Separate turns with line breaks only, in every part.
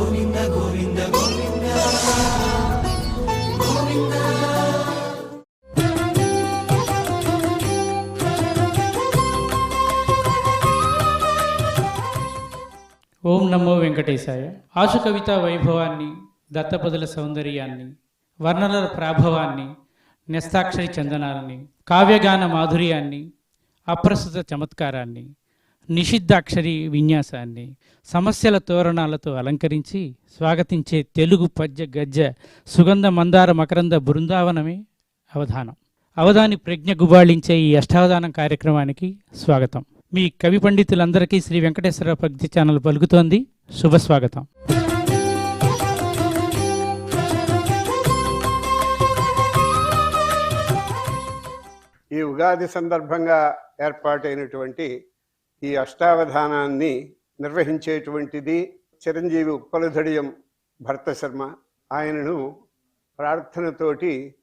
గోవింద గోవింద గోవింద గోవింద.
ఓం నమో వెంకటేశాయ. ఆశు కవిత వైభవాన్ని, దత్తపదుల సౌందర్యాన్ని, వర్ణనల ప్రాభవాన్ని, న్యస్తాక్షరి చందనాలని, కావ్యగాన మాధుర్యాన్ని, అప్రస్తుత చమత్కారాన్ని, నిషిద్ధాక్షరి విన్యాసాన్ని సమస్యల తోరణాలతో అలంకరించి స్వాగతించే తెలుగు పద్య గద్య సుగంధ మందార మకరంద బృందావనమే అవధానం. అవధాని ప్రజ్ఞ గుబాళించే ఈ అష్టావధానం కార్యక్రమానికి స్వాగతం. మీ కవి పండితులందరికీ శ్రీ వెంకటేశ్వర భక్తి ఛానల్ పలుకుతోంది శుభస్వాగతం.
ఈ ఉగాది సందర్భంగా ఏర్పాటైనటువంటి ఈ అష్టావధానాన్ని నిర్వహించేటువంటిది చిరంజీవి ఉప్పలధడియం భరత శర్మ. ఆయనను ప్రార్థనతోటి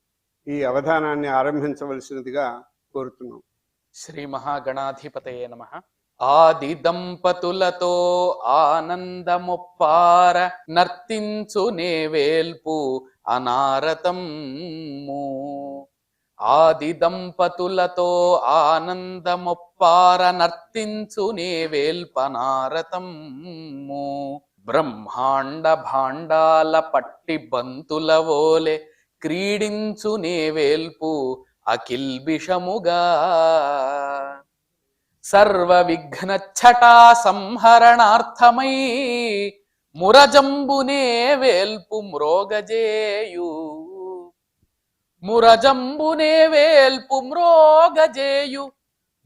ఈ అవధానాన్ని ఆరంభించవలసినదిగా కోరుతున్నాం.
శ్రీ మహాగణాధిపతయే నమః. ఆది దంపతులతో ఆనందమొప్పార నర్తించు నేవేల్పు అనారతము. ఆది దంపతులతో ఆనందమొప్పార నర్తించు నేవేల్పనారతము. బ్రహ్మాండ భాండాల పట్టి బంతుల వోలే క్రీడించు నేవేల్పు అకిల్బిషముగా. సర్వ విఘ్న ఛటా సంహరణార్థమై మురజంబునే వేల్పు మ్రోగజేయు. మురజంబునే వేల్పు మ్రోగజేయు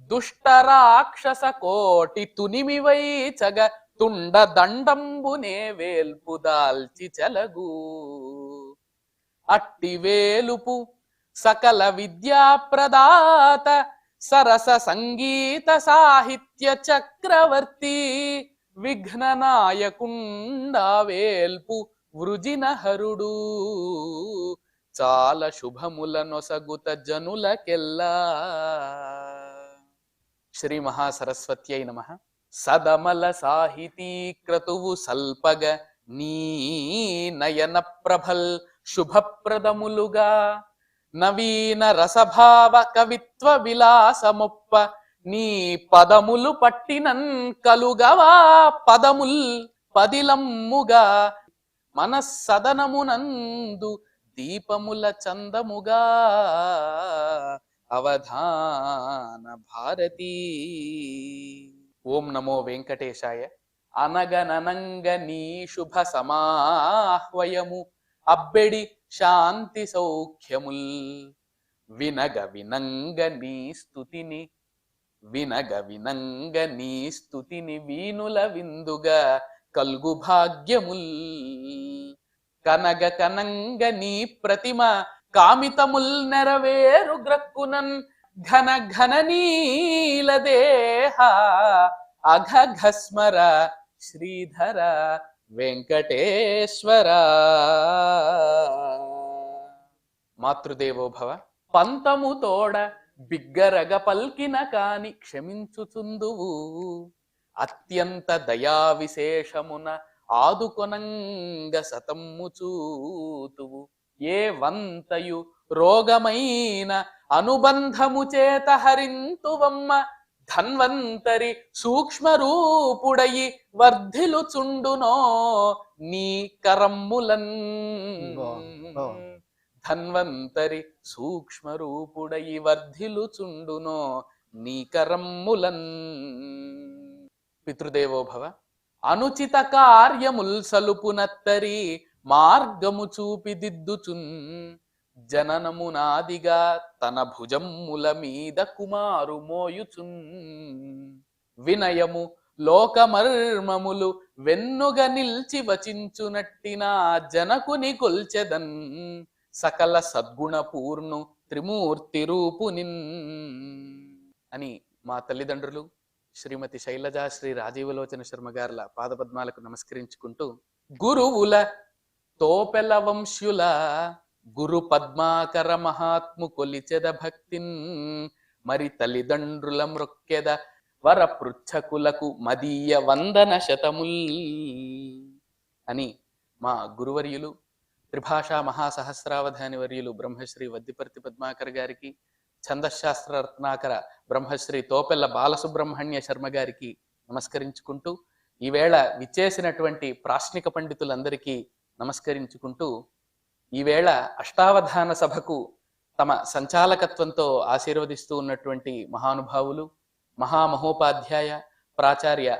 దుష్ట రాక్షస కోటి తునిమివై చగ తుండ దండంబునే వేల్పు దాల్చి చెలగు. అట్టి వేలుపు సకల విద్యా ప్రదాత సరస సంగీత సాహిత్య చక్రవర్తి విఘ్న నాయకుండా వేల్పు వృజినహరుడు. చాలా శుభముల నొసగుత జనులకెల్లా. శ్రీ మహాసరస్వత్యై నమః. సదమల సాహితీ క్రతువు సల్పగ నీ నయన ప్రభల్ శుభప్రదములుగా. నవీన రసభావ కవిత్వ విలాసమొప్ప నీ పదములు పట్టినన్ కలుగవా పదముల్ పదిలమ్ముగా. మనస్సదనమునందు దీపముల చందముగా అవధాన భారతీ. ఓం నమో వెంకటేశాయ. అనగననంగ నీ శుభ సమాహ్వయము అబ్బెడి శాంతి సౌఖ్యముల్. వినగ వినంగ నీ స్తుతిని వినగ వినంగ నీ స్తుతిని వీనుల విందుగా కల్గు భాగ్యముల్. కనగ కనంగ నీ ప్రతిమ కామితముల్ నెరవేరు గ్రక్కునన్. ఘన ఘన నీల దేహ అఘఘస్మర శ్రీధర వెంకటేశ్వర. మాతృదేవో భవ. పంతము తోడ బిగ్గరగ పల్కిన కాని క్షమించుచుందువు. అత్యంత దయా విశేషమున ఆదుకొనంగ సతమ్ము చూతువు. ఏ వంతయు రోగమైన అనుబంధము చేత హరింతువమ్మ. ధన్వంతరి సూక్ష్మ రూపుడయి వర్ధిలుచుండునో నీ కరమ్ములన్. ధన్వంతరి సూక్ష్మ రూపుడయి వర్ధిలుచుండునో నీ కరమ్ములన్. పితృదేవో భవ. అనుచిత కార్యముల్ సలుపునత్తరి మార్గము చూపిదిద్దుచున్. జననమునాదిగా తన భుజమ్ముల మీద కుమారు మోయుచున్. వినయము లోకమర్మములు వెన్నుగ నిల్చి వచించునట్టిన జనకుని కొల్చెదన్. సకల సద్గుణ పూర్ణు త్రిమూర్తి రూపునిన్ అని మా తల్లిదండ్రులు శ్రీమతి శైలజా శ్రీ రాజీవలోచన శర్మ గారుల పాదపద్మాలకు నమస్కరించుకుంటూ, గురువుల తోపెల వంశ్యుల గురు పద్మాకర మహాత్ము కొలిచెద భక్తిన్. మరి తల్లిదండ్రుల మ్రొక్కెద వర పృచ్ఛకులకు మదీయ వందన శతముల్ అని మా గురువర్యులు త్రిభాషా మహాసహస్రావధాని వర్యులు బ్రహ్మశ్రీ వద్దిపర్తి పద్మాకర్ గారికి, ఛందశాస్త్ర రత్నాకర బ్రహ్మశ్రీ తోపెల్ల బాలసుబ్రహ్మణ్య శర్మ గారికి నమస్కరించుకుంటూ, ఈవేళ విచ్చేసినటువంటి ప్రాశ్నిక పండితులందరికీ నమస్కరించుకుంటూ, ఈవేళ అష్టావధాన సభకు తమ సంచాలకత్వంతో ఆశీర్వదిస్తూ ఉన్నటువంటి మహానుభావులు మహామహోపాధ్యాయ ప్రాచార్య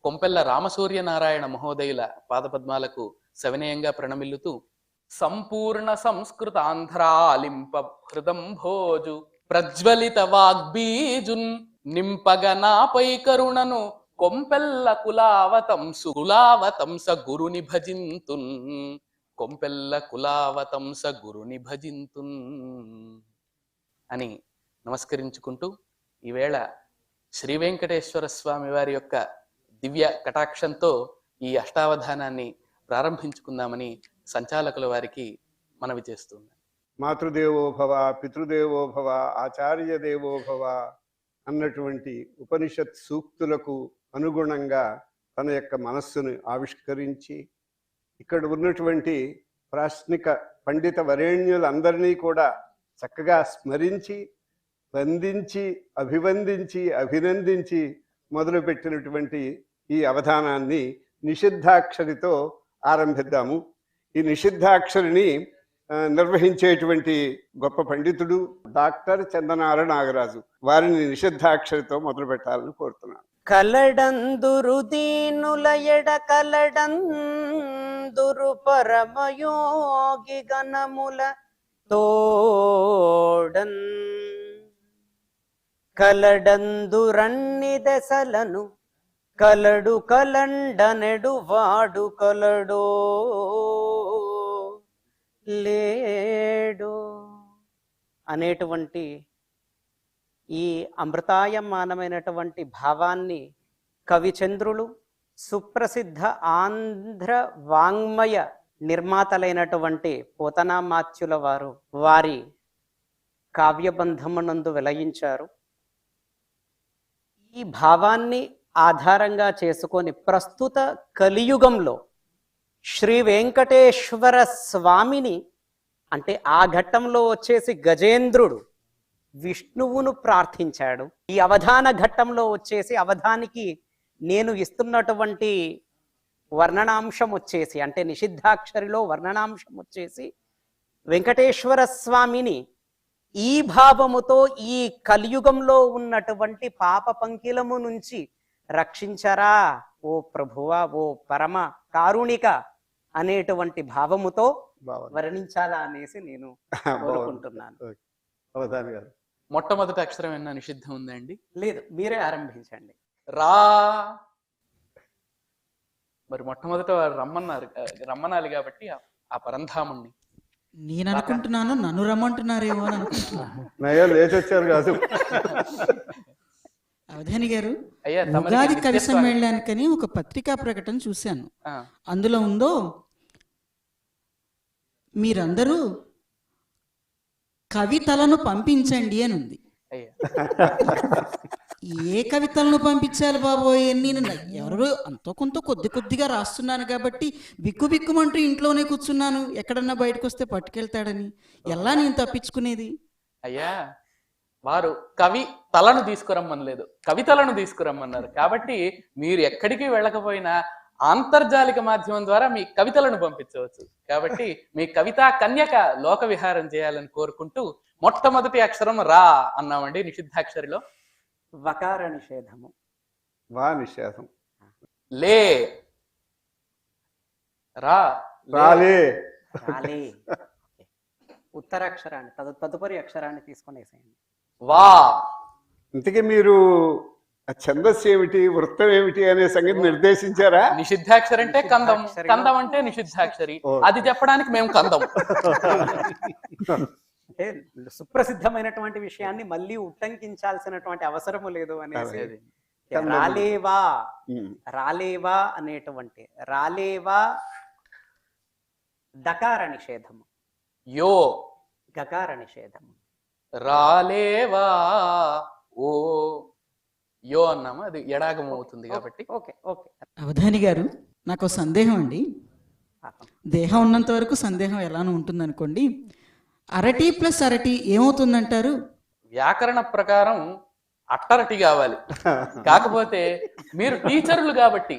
కొంపెల్ల రామసూర్యనారాయణ మహోదయుల పాదపద్మాలకు సవినయంగా ప్రణమిల్లుతూ, సంపూర్ణ సంస్కృతాంధ్రాలింప హృదం భోజు ప్రజ్వలిత వాగ్బీజున్ నింపగనాపై కరుణను కొంపెల్ల కులావతంస గురుని భజింతున్, కొంపెల్ల కులావతంస గురుని భజింతున్ అని నమస్కరించుకుంటూ, ఈవేళ శ్రీ వెంకటేశ్వర స్వామి వారి యొక్క దివ్య కటాక్షంతో ఈ అష్టావధానాన్ని ప్రారంభించుకుందామని సంచాలకుల వారికి మనవి చేస్తున్నాను.
మాతృదేవోభవ, పితృదేవోభవ, ఆచార్య దేవోభవ అన్నటువంటి ఉపనిషత్ సూక్తులకు అనుగుణంగా తన యొక్క మనస్సును ఆవిష్కరించి ఇక్కడ ఉన్నటువంటి ప్రాశ్నిక పండిత వరేణ్యులందరినీ కూడా చక్కగా స్మరించి, వందించి, అభివందించి, అభినందించి మొదలుపెట్టినటువంటి ఈ అవధానాన్ని నిషిద్ధాక్షరితో ఆరంభిద్దాము. ఈ నిషిద్ధాక్షరిని నిర్వహించేటువంటి గొప్ప పండితుడు డాక్టర్ చందనార నాగరాజు. వారిని నిషిద్ధాక్షరితో మొదలు పెట్టాలని కోరుతున్నాను.
కలడందురు దీనుల ఎడ కలడందురు పరమయోగి గణముల తోడన్ కలడందురన్ని దశలను కలడు కలండనెడు వాడు కలడో లేడు అనేటువంటి ఈ అమృతాయమానమైనటువంటి భావాన్ని కవిచంద్రులు, సుప్రసిద్ధ ఆంధ్ర వాంగ్మయ నిర్మాతలైనటువంటి పోతనామాత్యుల వారు వారి కావ్యబంధమునందు వెలయించారు. ఈ భావాన్ని ఆధారంగా చేసుకొని ప్రస్తుత కలియుగంలో శ్రీ వెంకటేశ్వర స్వామిని, అంటే ఆ ఘట్టంలో వచ్చేసి గజేంద్రుడు విష్ణువును ప్రార్థించాడు. ఈ అవధాన ఘట్టంలో వచ్చేసి అవధానికి నేను ఇస్తున్నటువంటి వర్ణనాంశం వచ్చేసి, అంటే నిషిద్ధాక్షరిలో వర్ణనాంశం వచ్చేసి వెంకటేశ్వర స్వామిని ఈ భావముతో ఈ కలియుగంలో ఉన్నటువంటి పాప పంకిలము నుంచి రక్షించరా ఓ ప్రభువా, ఓ పరమ కారుణిక అనేటువంటి భావముతో వర్ణించాలా అనేసి నేను కోరుకుంటున్నాను.
అవధాని గారు,
మొట్టమొదటి అక్షరం ఏమన్నా నిషిద్ధం ఉందండి?
లేదు, మీరే ఆరంభించండి.
రా. మరి మొట్టమొదట రమ్మనాలి కాబట్టి ఆ పరంధాముణ్ణి
నేను అనుకుంటున్నాను నన్ను రమ్మంటున్నారేమో అని అనుకుంటున్నాను.
నయ్యా లేచి వచ్చారు కాదు.
అవధాని గారు,
అయ్యా,
ఉగాది కవి సమ్మేళనానికని ఒక పత్రికా ప్రకటన చూశాను. అందులో ఉందో మీరందరూ కవితలను పంపించండి అని ఉంది. ఏ కవితలను పంపించాలి బాబోయ్? నేను ఎవరో అంతో కొంత కొద్దిగా రాస్తున్నాను కాబట్టి బిక్కు బిక్కుమంటూ ఇంట్లోనే కూర్చున్నాను. ఎక్కడన్నా బయటకు వస్తే పట్టుకెళ్తాడని ఎలా నేను తప్పించుకునేది?
అయ్యా, వారు కవి తలను తీసుకురమ్మనలేదు, కవితలను తీసుకురమ్మన్నారు. కాబట్టి మీరు ఎక్కడికి వెళ్ళకపోయినా ఆంతర్జాలిక మాధ్యమం ద్వారా మీ కవితలను పంపించవచ్చు. కాబట్టి మీ కవితా కన్యక లోక విహారం చేయాలని కోరుకుంటూ మొట్టమొదటి అక్షరం రా అన్నామండి నిషిద్ధాక్షరిలో.
వకార నిషేధము.
వా నిషేధం.
లే. రా.
రాలే.
రాలే. ఉత్తరాక్షరాన్ని తదుపరి అక్షరాన్ని తీసుకొని వేసేయండి.
వా.
ఇంతకీ మీరు ఛందస్సు ఏమిటి, వృత్తం ఏమిటి అనే సంగతి నిర్దేశించారా?
నిషిద్ధాక్షరి అంటే కందం, కందం అంటే నిషిద్ధాక్షరి. అది చెప్పడానికి మేము కందం.
అంటే సుప్రసిద్ధమైనటువంటి విషయాన్ని మళ్ళీ ఉట్టంకించాల్సినటువంటి అవసరము లేదు అనేసి రాలేవా, రాలేవా అనేటువంటి రాలేవా దకార నిషేధము.
యో.
గకార నిషేధము.
రాలేవా ఓ యో అన్నాము, అది ఎడాగం అవుతుంది కాబట్టి.
Okay okay.
అవధాని గారు, నాకు సందేహం అండి.
పాపం.
దేహం ఉన్నంత వరకు సందేహం ఎలానో ఉంటుందనుకోండి. అరటి ప్లస్ అరటి ఏమవుతుందంటారు?
వ్యాకరణ ప్రకారం అట్టరటి కావాలి, కాకపోతే మీరు టీచర్లు కాబట్టి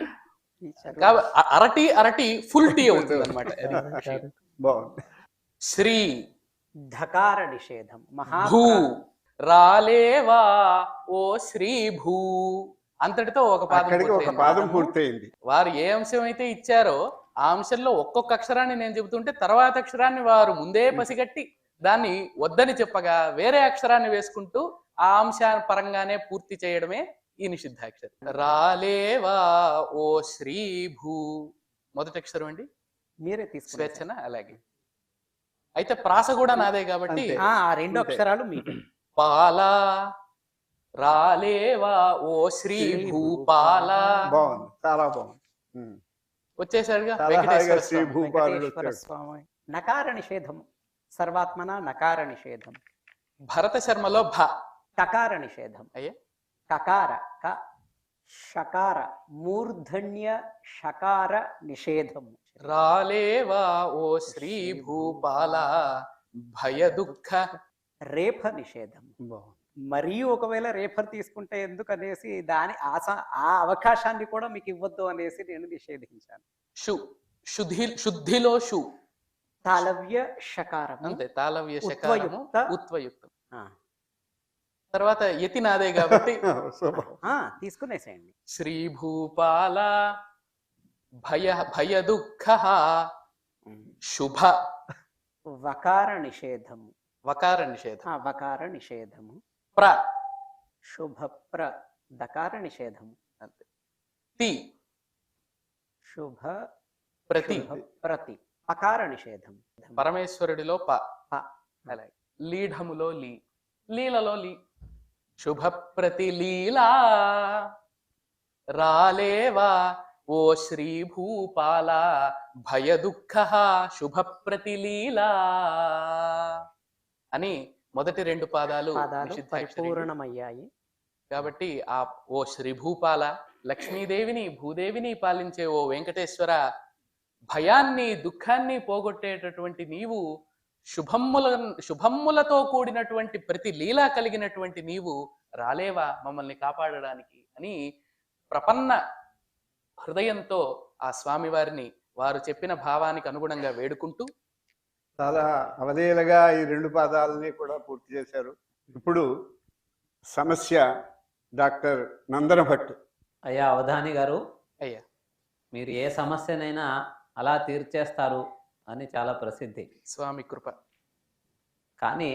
అరటి అరటి ఫుల్ టీ అవుతుంది అనమాట.
బాగుంది.
శ్రీ
ధకార నిషేధం.
భూ రాలేవా ఓ శ్రీ భూ, అంతటితో ఒక
అక్కడికి ఒక
పాదం
పాదం పూర్తయింది.
వారు ఏ అంశం అయితే ఇచ్చారో ఆ అంశంలో ఒక్కొక్క అక్షరాన్ని నేను చెబుతుంటే తర్వాత అక్షరాన్ని వారు ముందే పసిగట్టి దాన్ని వద్దని చెప్పగా వేరే అక్షరాన్ని వేసుకుంటూ ఆ అంశ పరంగానే పూర్తి చేయడమే ఈ నిషిద్ధాక్షరం. రాలేవా ఓ శ్రీ భూ మొదటి అక్షరం అండి,
మీరే తీసుకునే
స్వేచ్ఛన. అలాగే అయితే ప్రాస కూడా నాదే కాబట్టి
అంతే.
ఆ రెండు అక్షరాలు మీకు.
పాలా రాలేవా ఓ శ్రీ భూపాల.
బాగుంది, చాలా బాగుంది.
వచ్చేసాడుగా
చాలా
వెంకటేశ్వర
హాయిగా శ్రీ
స్వామి.
భూపాలుడు
వెంకటేశ్వర
వచ్చాడు.
స్వామి. నకార నిషేధం. సర్వాత్మన నకార నిషేధం.
భరత శర్మలో భ
కకార నిషేధం.
అయ్యే
కకార క షకార మూర్ధన్య షకార నిషేధము.
రాలేవా ఓ శ్రీ భూపాల భయ దుఃఖ.
రేఫ నిషేధం.
బాగుంది.
మరియు ఒకవేళ రేఫర్ తీసుకుంటే ఎందుకు అనేసి దాని ఆ అవకాశాన్ని కూడా మీకు ఇవ్వద్దు అనేసి నేను నిషేధించాను.
షు శుద్ధిలో షు
తాళవ్య షకారం.
అంతే, తాళవ్య శకారము
ఉత్వయుక్త.
ఉత్వయుక్తం. తర్వాత యతి నాదే కాబట్టి
తీసుకునేసేయండి.
శ్రీ భూపాల భయ దుఃఖ శుభ.
వకార నిషేధము.
వకార నిషేధం.
వకార నిషేధము.
ప్ర
శుభ ప్ర. దకార నిషేధము.
అంతే. తి
శుభ
ప్రతి.
ప్రతి. పకార నిషేధం.
పరమేశ్వరుడిలో ప.
ప.
అలాగే లీఢములో లీ, లీలలో లీ. శుభ ప్రతి లీలా రాలేవా ఓ శ్రీ భూపాల భయ దుఃఖ శుభ ప్రతి లీలా అని మొదటి రెండు పాదాలు నిషిద్ధాక్షరి.
పరిపూర్ణమయ్యాయి.
కాబట్టి ఆ ఓ శ్రీ భూపాల, లక్ష్మీదేవిని భూదేవిని పాలించే ఓ వెంకటేశ్వర, భయాన్ని దుఃఖాన్ని పోగొట్టేటటువంటి నీవు, శుభమ్ములతో కూడినటువంటి ప్రతి లీలా కలిగినటువంటి నీవు రాలేవా మమ్మల్ని కాపాడడానికి అని ప్రపన్న హృదయంతో ఆ స్వామివారిని వారు చెప్పిన భావానికి అనుగుణంగా వేడుకుంటూ
చాలా అవలీలగా ఈ రెండు పాదాలని కూడా పూర్తి చేశారు. ఇప్పుడు సమస్య డాక్టర్ నందన భట్.
అయ్యా అవధాని గారు,
అయ్యా
మీరు ఏ సమస్యనైనా అలా తీర్చేస్తారు అని చాలా ప్రసిద్ధి.
స్వామి కృప.
కానీ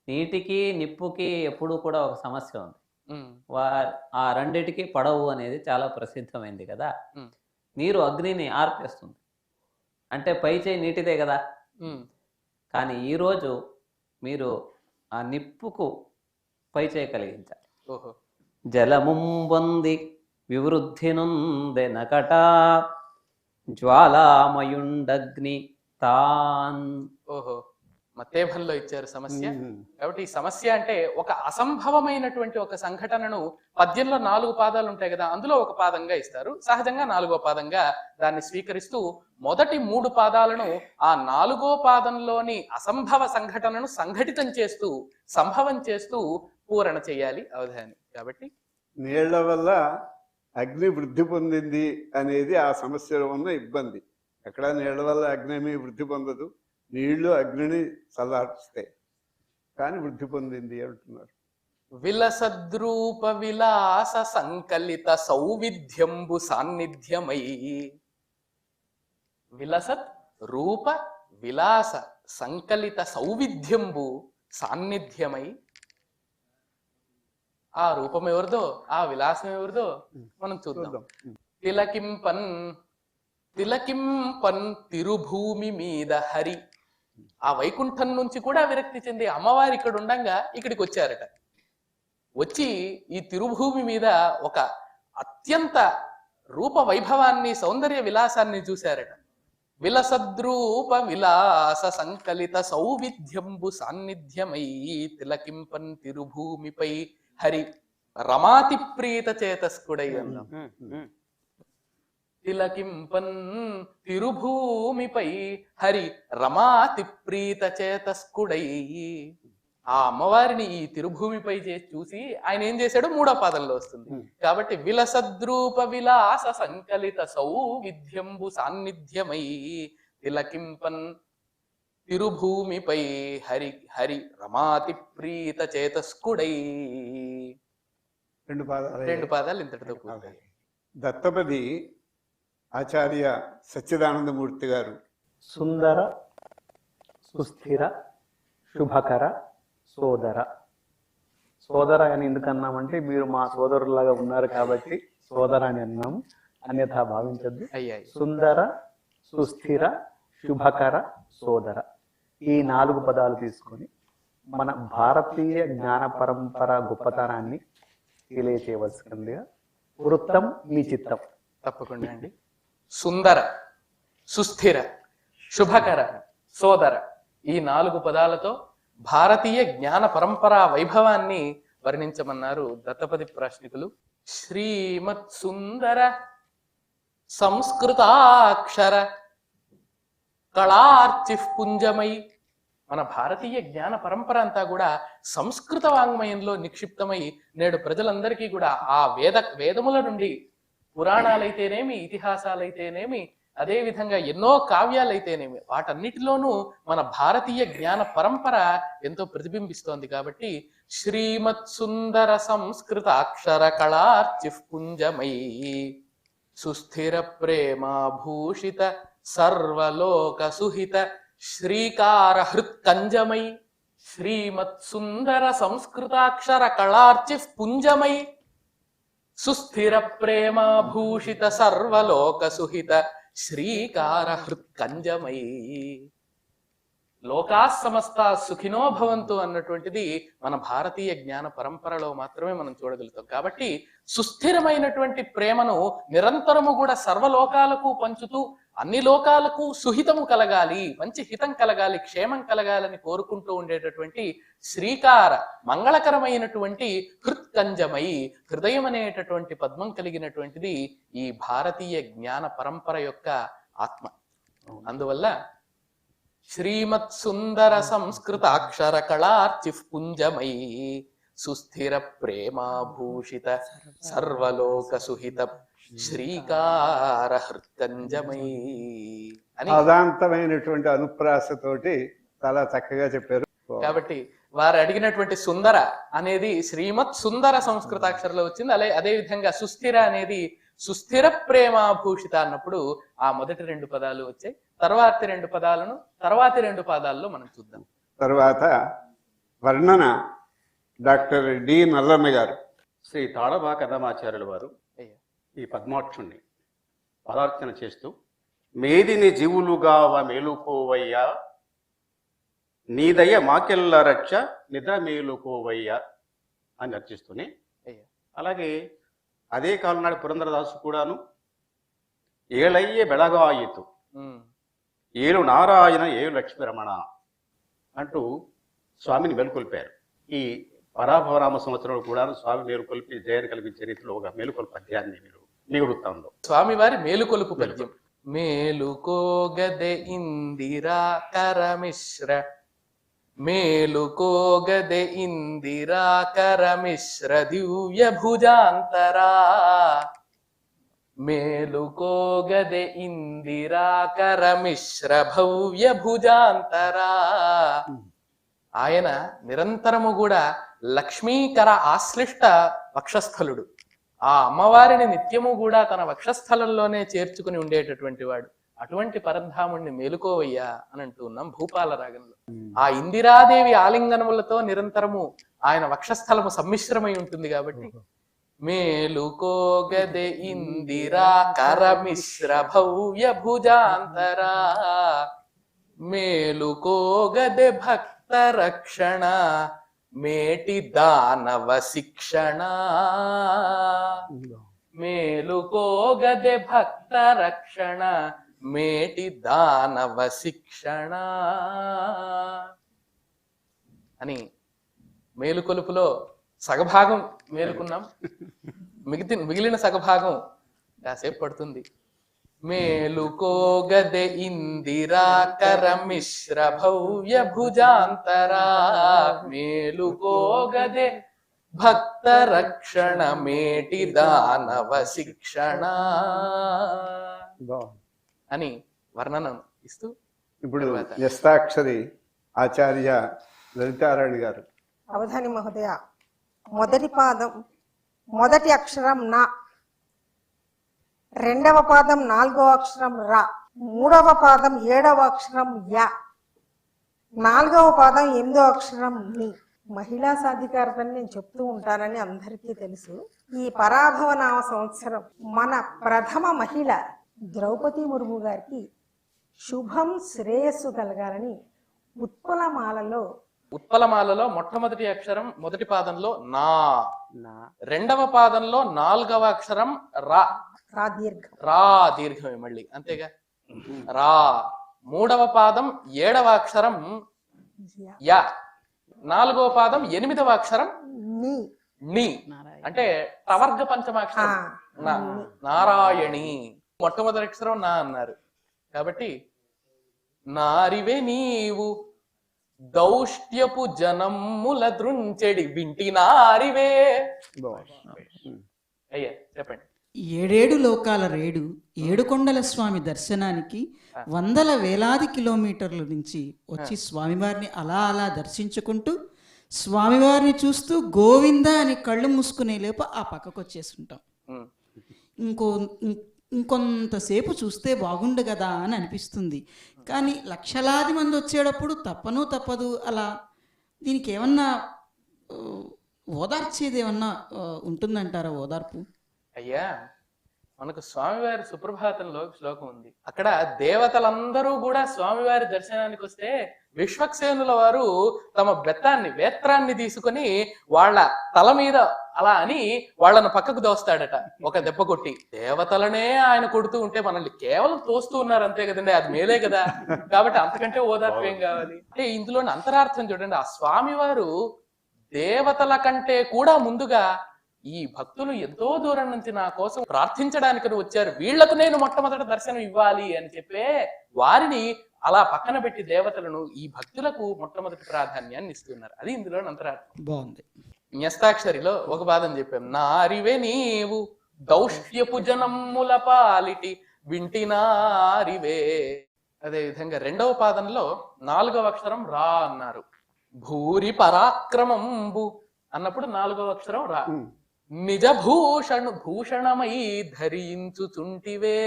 నీటికి నిప్పుకి ఎప్పుడూ కూడా ఒక సమస్య ఉంది. ఆ రెండిటికి పడవు అనేది చాలా ప్రసిద్ధమైంది కదా. నీరు అగ్నిని ఆర్పేస్తుంది, అంటే పై చేయి నీటిదే కదా. కానీ ఈరోజు మీరు ఆ నిప్పుకు పై చేయి కలిగించాలి.
ఓహో.
జలముం పొంది వివృద్ధి నొందెనకట జ్వాలామయుండగ్ని తాన్.
ఓహో, మత్తేభంలో ఇచ్చారు సమస్య. కాబట్టి ఈ సమస్య అంటే ఒక అసంభవమైనటువంటి ఒక సంఘటనను పద్యంలో 4 పాదాలు ఉంటాయి కదా, అందులో ఒక పాదంగా ఇస్తారు. సహజంగా 4వ పాదంగా దాన్ని స్వీకరిస్తూ మొదటి 3 పాదాలను ఆ 4వ పాదంలోని అసంభవ సంఘటనను సంఘటితం చేస్తూ సంభవం చేస్తూ పూరణ చేయాలి అవధాని. కాబట్టి
నీళ్ల వల్ల అగ్ని వృద్ధి పొందింది అనేది ఆ సమస్యలో ఉన్న ఇబ్బంది. ఎక్కడ నీళ్ల వల్ల అగ్ని వృద్ధి పొందదు, నీళ్లు అగ్నిని చల్లార్చుతాయి, కానీ వృద్ధి పొందింది అంటున్నారు.
విలసద్రూప విలాస సంకలిత సౌవిధ్యంబు సాన్నిధ్యమై. విలసత్ రూప విలాస సంకలిత సౌవిధ్యంబు సాన్నిధ్యమై. ఆ రూపం ఎవరిదో, ఆ విలాసం ఎవరిదో మనం చూద్దాం. తిలకింపన్ తిరుభూమి మీద హరి. ఆ వైకుంఠం నుంచి కూడా విరక్తి చెంది అమ్మవారి ఇక్కడ ఉండంగా ఇక్కడికి వచ్చారట. వచ్చి ఈ తిరుభూమి మీద ఒక అత్యంత రూప వైభవాన్ని సౌందర్య విలాసాన్ని చూశారట. విలసద్రూప విలాస సంకలిత సౌవిధ్యంబు సాన్నిధ్యమై తిలకింపన్ తిరుభూమిపై హరి రమాతి ప్రీత చేతస్కుడై అన్నాం. తిలకింపన్ తిరుభూమిపై హరి రమాతి ప్రీత చేతస్కుడై. ఆ అమ్మవారిని ఈ తిరుభూమిపై చూసి ఆయన ఏం చేశాడు? 3వ పాదంలో వస్తుంది కాబట్టి విలసద్రూప విలాస సంకలిత సౌవిధ్యంబు సాన్నిధ్యమై తిలకింపన్ తిరుభూమిపై హరి హరి రమాతి ప్రీత చేతస్కుడై. 2 పాదాలు ఇంతటితో పూర్తయ్యాయి.
దత్తపది ఆచార్య సచ్చిదానందమూర్తి గారు
సుందర సుస్థిర శుభకర సోదర. సోదర అని ఎందుకు అన్నామంటే మీరు మా సోదరులాగా ఉన్నారు కాబట్టి సోదర అని అన్నాము, అన్యథా భావించద్దు.
అయ్యాయి.
సుందర సుస్థిర శుభకర సోదర ఈ 4 పదాలు తీసుకొని మన భారతీయ జ్ఞాన పరంపర గొప్పతనాన్ని తెలియచేయవలసిందిగా వృత్తం మీ చిత్తం.
తప్పకుండా అండి. సుందర, సుస్థిర, శుభకర, సోదర ఈ 4 పదాలతో భారతీయ జ్ఞాన పరంపరా వైభవాన్ని వర్ణించమన్నారు దత్తపది ప్రాశ్నికులు. శ్రీమత్ సుందర సంస్కృతాక్షర కళార్చి పుంజమై. మన భారతీయ జ్ఞాన పరంపర అంతా కూడా సంస్కృత వాంగ్మయంలో నిక్షిప్తమై నేడు ప్రజలందరికీ కూడా ఆ వేదముల నుండి పురాణాలైతేనేమి, ఇతిహాసాలైతేనేమి, అదే విధంగా ఎన్నో కావ్యాలైతేనేమి వాటన్నిటిలోనూ మన భారతీయ జ్ఞాన పరంపర ఎంతో ప్రతిబింబిస్తోంది. కాబట్టి శ్రీమత్ సుందర సంస్కృత అక్షర కళార్చి పుంజమై సుస్థిర ప్రేమాభూషిత సర్వలోక సుహిత శ్రీకార హృత్కంజమై. శ్రీమత్ సుందర సంస్కృతాక్షర కళార్చి పుంజమై సుస్థిర ప్రేమాభూషిత సర్వలోక సుహిత శ్రీకార హృత్కంజమై. లోకా సమస్త సుఖినో భవంతు అన్నటువంటిది మన భారతీయ జ్ఞాన పరంపరలో మాత్రమే మనం చూడగలుగుతాం. కాబట్టి సుస్థిరమైనటువంటి ప్రేమను నిరంతరము కూడా సర్వలోకాలకు పంచుతూ అన్ని లోకాలకు సుహితము కలగాలి, మంచి హితం కలగాలి, క్షేమం కలగాలని కోరుకుంటూ ఉండేటటువంటి శ్రీకార మంగళకరమైనటువంటి హృత్కంజమై హృదయం అనేటటువంటి పద్మం కలిగినటువంటిది ఈ భారతీయ జ్ఞాన పరంపర యొక్క ఆత్మ. అందువల్ల శ్రీమత్ సుందర సంస్కృత అక్షర కళార్చి పుంజమై సుస్థిర ప్రేమాభూషిత సర్వలోక సుహిత శ్రీకార హృత్కంజమై అని
అదాంతమైనటువంటి అనుప్రాసతోటి చాలా చక్కగా చెప్పారు.
కాబట్టి వారు అడిగినటువంటి సుందర అనేది శ్రీమత్ సుందర సంస్కృతాక్షరలో వచ్చింది. అదే విధంగా సుస్థిర అనేది సుస్థిర ప్రేమాభూషిత అన్నప్పుడు ఆ మొదటి 2 పదాలు వచ్చాయి. తర్వాతి 2 పదాలను తర్వాతి 2 పాదాల్లో మనం చూద్దాం.
తర్వాత వర్ణన డాక్టర్ డి నల్లన్న గారు.
శ్రీ తాళబా కదమాచార్యుల వారు ఈ పద్మాక్షుణ్ణి పదార్చన చేస్తూ మేదిని జీవులుగావ మేలుకోవయ్యా నీదయ మాకెల్ల రక్ష నిద్ర మేలుకోవయ్యా అని అర్చిస్తూనే, అలాగే అదే కాలం నాడు పురంధరదాసు కూడాను ఏళయ్యే బెళగాయితు ఏలు నారాయణ ఏలు లక్ష్మీ రమణ అంటూ స్వామిని మేలుకొల్పారు. ఈ పరాభవరామ సంవత్సరంలో కూడా స్వామి మేలుకొల్పి జయాన్ని కలిగించే రీతిలో ఒక మేలుకొల్పు పద్యాన్ని మీరు మిగుడుతాంలో
స్వామివారి మేలుకొలుపు పద్యం. మేలుకోగదె ఇందిరా కరమిశ్ర మేలుకోగదె ఇందిరా కరమిశ్ర దివ్య భుజాంతరా మేలుకోగదె ఇందిరా కరమిశ్ర భవ్య భుజాంతరా. ఆయన నిరంతరము కూడా లక్ష్మీకర ఆశ్లిష్ట వక్షస్థలుడు. ఆ అమ్మవారిని నిత్యము కూడా తన వక్షస్థలంలోనే చేర్చుకుని ఉండేటటువంటి వాడు. అటువంటి పరంధాముణ్ణి మేలుకోవయ్యా అని అంటూ ఉన్నాం భూపాల రాగంలో. ఆ ఇందిరాదేవి ఆలింగనములతో నిరంతరము ఆయన వక్షస్థలము సమ్మిశ్రమై ఉంటుంది. కాబట్టి మేలుకోగదె ఇందిరా కరమిశ్ర భవ్య భుజాంతరా మేలుకోగదె భక్త రక్షణ మేటి దానవ శిక్షణ మేలుకోగదె భక్త రక్షణ మేటి దానవ శిక్షణ అని మేలుకొలుపులో సగభాగం మేలుకున్నాం. మిగిలిన సగభాగం కాసేపు పడుతుంది. మేలుకోగదె ఇందిరాకర మిశ్ర భవ్య భుజాంతరా, మేలుకోగదె భక్త రక్షణ మేటి దానవ శిక్షణ అని వర్ణనం ఇస్తూ
ఇప్పుడు న్యస్తాక్షరి ఆచార్య లలితారాణి గారు.
అవధాని మహోదయ, మొదటి పాదం మొదటి అక్షరం నా, రెండవ పాదం నాలుగవ అక్షరం రా, మూడవ పాదం ఏడవ అక్షరం యా, నాలుగవ పాదం ఎనిమిదవ అక్షరం ని. మహిళా సాధికారతని నేను చెప్తూ ఉంటానని అందరికీ తెలుసు. ఈ పరాభవ నామ సంవత్సరం మన ప్రథమ మహిళ ద్రౌపది ముర్ము గారికి శుభం శ్రేయస్సు కలగాలని
ఉత్పలమాలలో మొట్టమొదటి అక్షరం మొదటి పాదంలో నా, రెండవ పాదంలో నాలుగవ అక్షరం రా, రా దీర్ఘమే మళ్ళీ అంతేగా రా, మూడవ పాదం ఏడవ అక్షరం యా, నాలుగవ పాదం ఎనిమిదవ అక్షరం ని. అంటే ప్రవర్గ పంచమాక్షరం నారాయణి. మొట్టమొదటి అక్షరం నా అన్నారు కాబట్టి నారివే నీవు దౌష్ట్యపు జనముల దృంచెడి వింటి నారివే. అయ్యా చెప్పండి.
7 లోకాల రేడు ఏడుకొండల స్వామి దర్శనానికి వందల వేలాది కిలోమీటర్ల నుంచి వచ్చి స్వామివారిని అలా అలా దర్శించుకుంటూ స్వామివారిని చూస్తూ గోవింద అని కళ్ళు మూసుకునే లేపు ఆ పక్కకు వచ్చేస్తుంటాం. ఇంకొంతసేపు చూస్తే బాగుండు కదా అని అనిపిస్తుంది. కానీ లక్షలాది మంది వచ్చేటప్పుడు తప్పదు అలా. దీనికి ఏమన్నా ఓదార్చేది ఏమన్నా ఉంటుందంటారా? ఓదార్పు
అయ్యా, మనకు స్వామివారి సుప్రభాతంలో శ్లోకం ఉంది. అక్కడ దేవతలందరూ కూడా స్వామివారి దర్శనానికి వస్తే విశ్వక్సేనుల వారు తమ వేత్రాన్ని తీసుకొని వాళ్ళ తల మీద అలా అని వాళ్ళను పక్కకు దోస్తాడట ఒక దెబ్బ కొట్టి. దేవతలనే ఆయన కొడుతూ ఉంటే మనల్ని కేవలం తోస్తూ ఉన్నారు అంతే కదండి, అది మేలే కదా. కాబట్టి అంతకంటే ఓదార్పు ఏం కావాలి? అంటే ఇందులోని అంతరార్థం చూడండి. ఆ స్వామివారు దేవతల కంటే కూడా ముందుగా ఈ భక్తులు ఎంతో దూరం నుంచి నా కోసం ప్రార్థించడానికి వచ్చారు, వీళ్లకు నేను మొట్టమొదటి దర్శనం ఇవ్వాలి అని చెప్పే వారిని అలా పక్కన పెట్టి దేవతలను ఈ భక్తులకు మొట్టమొదటి ప్రాధాన్యాన్ని ఇస్తున్నారు. అది ఇందులో అంతరార్థం.
బాగుంది.
న్యస్తాక్షరిలో ఒక పాదం చెప్పాం, నారివే నీవు దౌష్ట్యపు జనముల పాలిటి వింటి నారివే. అదే విధంగా రెండవ పాదంలో నాలుగవ అక్షరం రా అన్నారు. భూరి పరాక్రమంబు అన్నప్పుడు నాలుగవ అక్షరం రా. నిజ భూషణమై ధరించుచుంటివే,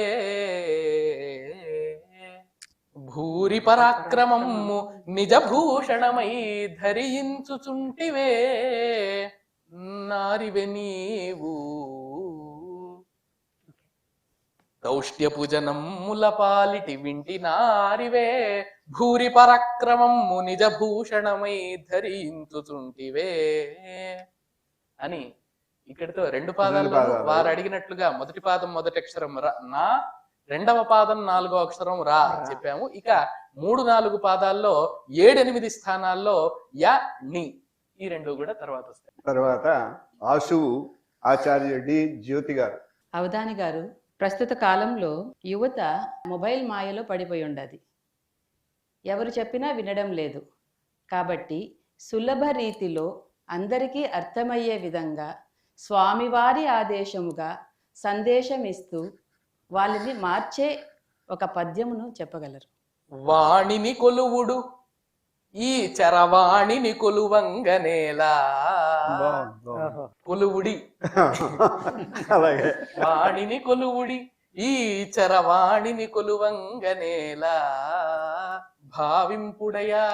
భూరి పరాక్రమము నిజ భూషణమై ధరించుచుంటివే నారివే నీవు దౌష్ట్యపు జనముల పాలిటి వింటి నారివే, భూరి పరాక్రమము నిజ భూషణమై ధరించుచుంటివే అని ఇక్కడితో రెండు పాదాలు వారు అడిగినట్లుగా మొదటి పాదం మొదటి అక్షరం నా, రెండవ పాదం నాలుగో అక్షరం రా చెప్పాము. ఇక 3-4 పాదాల్లో 7-8 స్థానాల్లో యా ని ఈ రెండు కూడా తర్వాత వస్తాయి.
తర్వాత ఆశు ఆచార్య డి జ్యోతి గారు.
అవధాని గారు, ప్రస్తుత కాలంలో యువత మొబైల్ మాయలో పడిపోయి ఉండదు. ఎవరు చెప్పినా వినడం లేదు. కాబట్టి సులభ రీతిలో అందరికీ అర్థమయ్యే విధంగా స్వామివారి ఆదేశముగా సందేశం ఇస్తూ వాళ్ళని మార్చే ఒక పద్యమును చెప్పగలరు.
వాణిని కొలువుడు ఈ చరవాణిని కొలువంగనేలా, కొలువుడి వాణిని కొలువుడి ఈ చరవాణిని కొలువంగనేలా, భావింపుడయా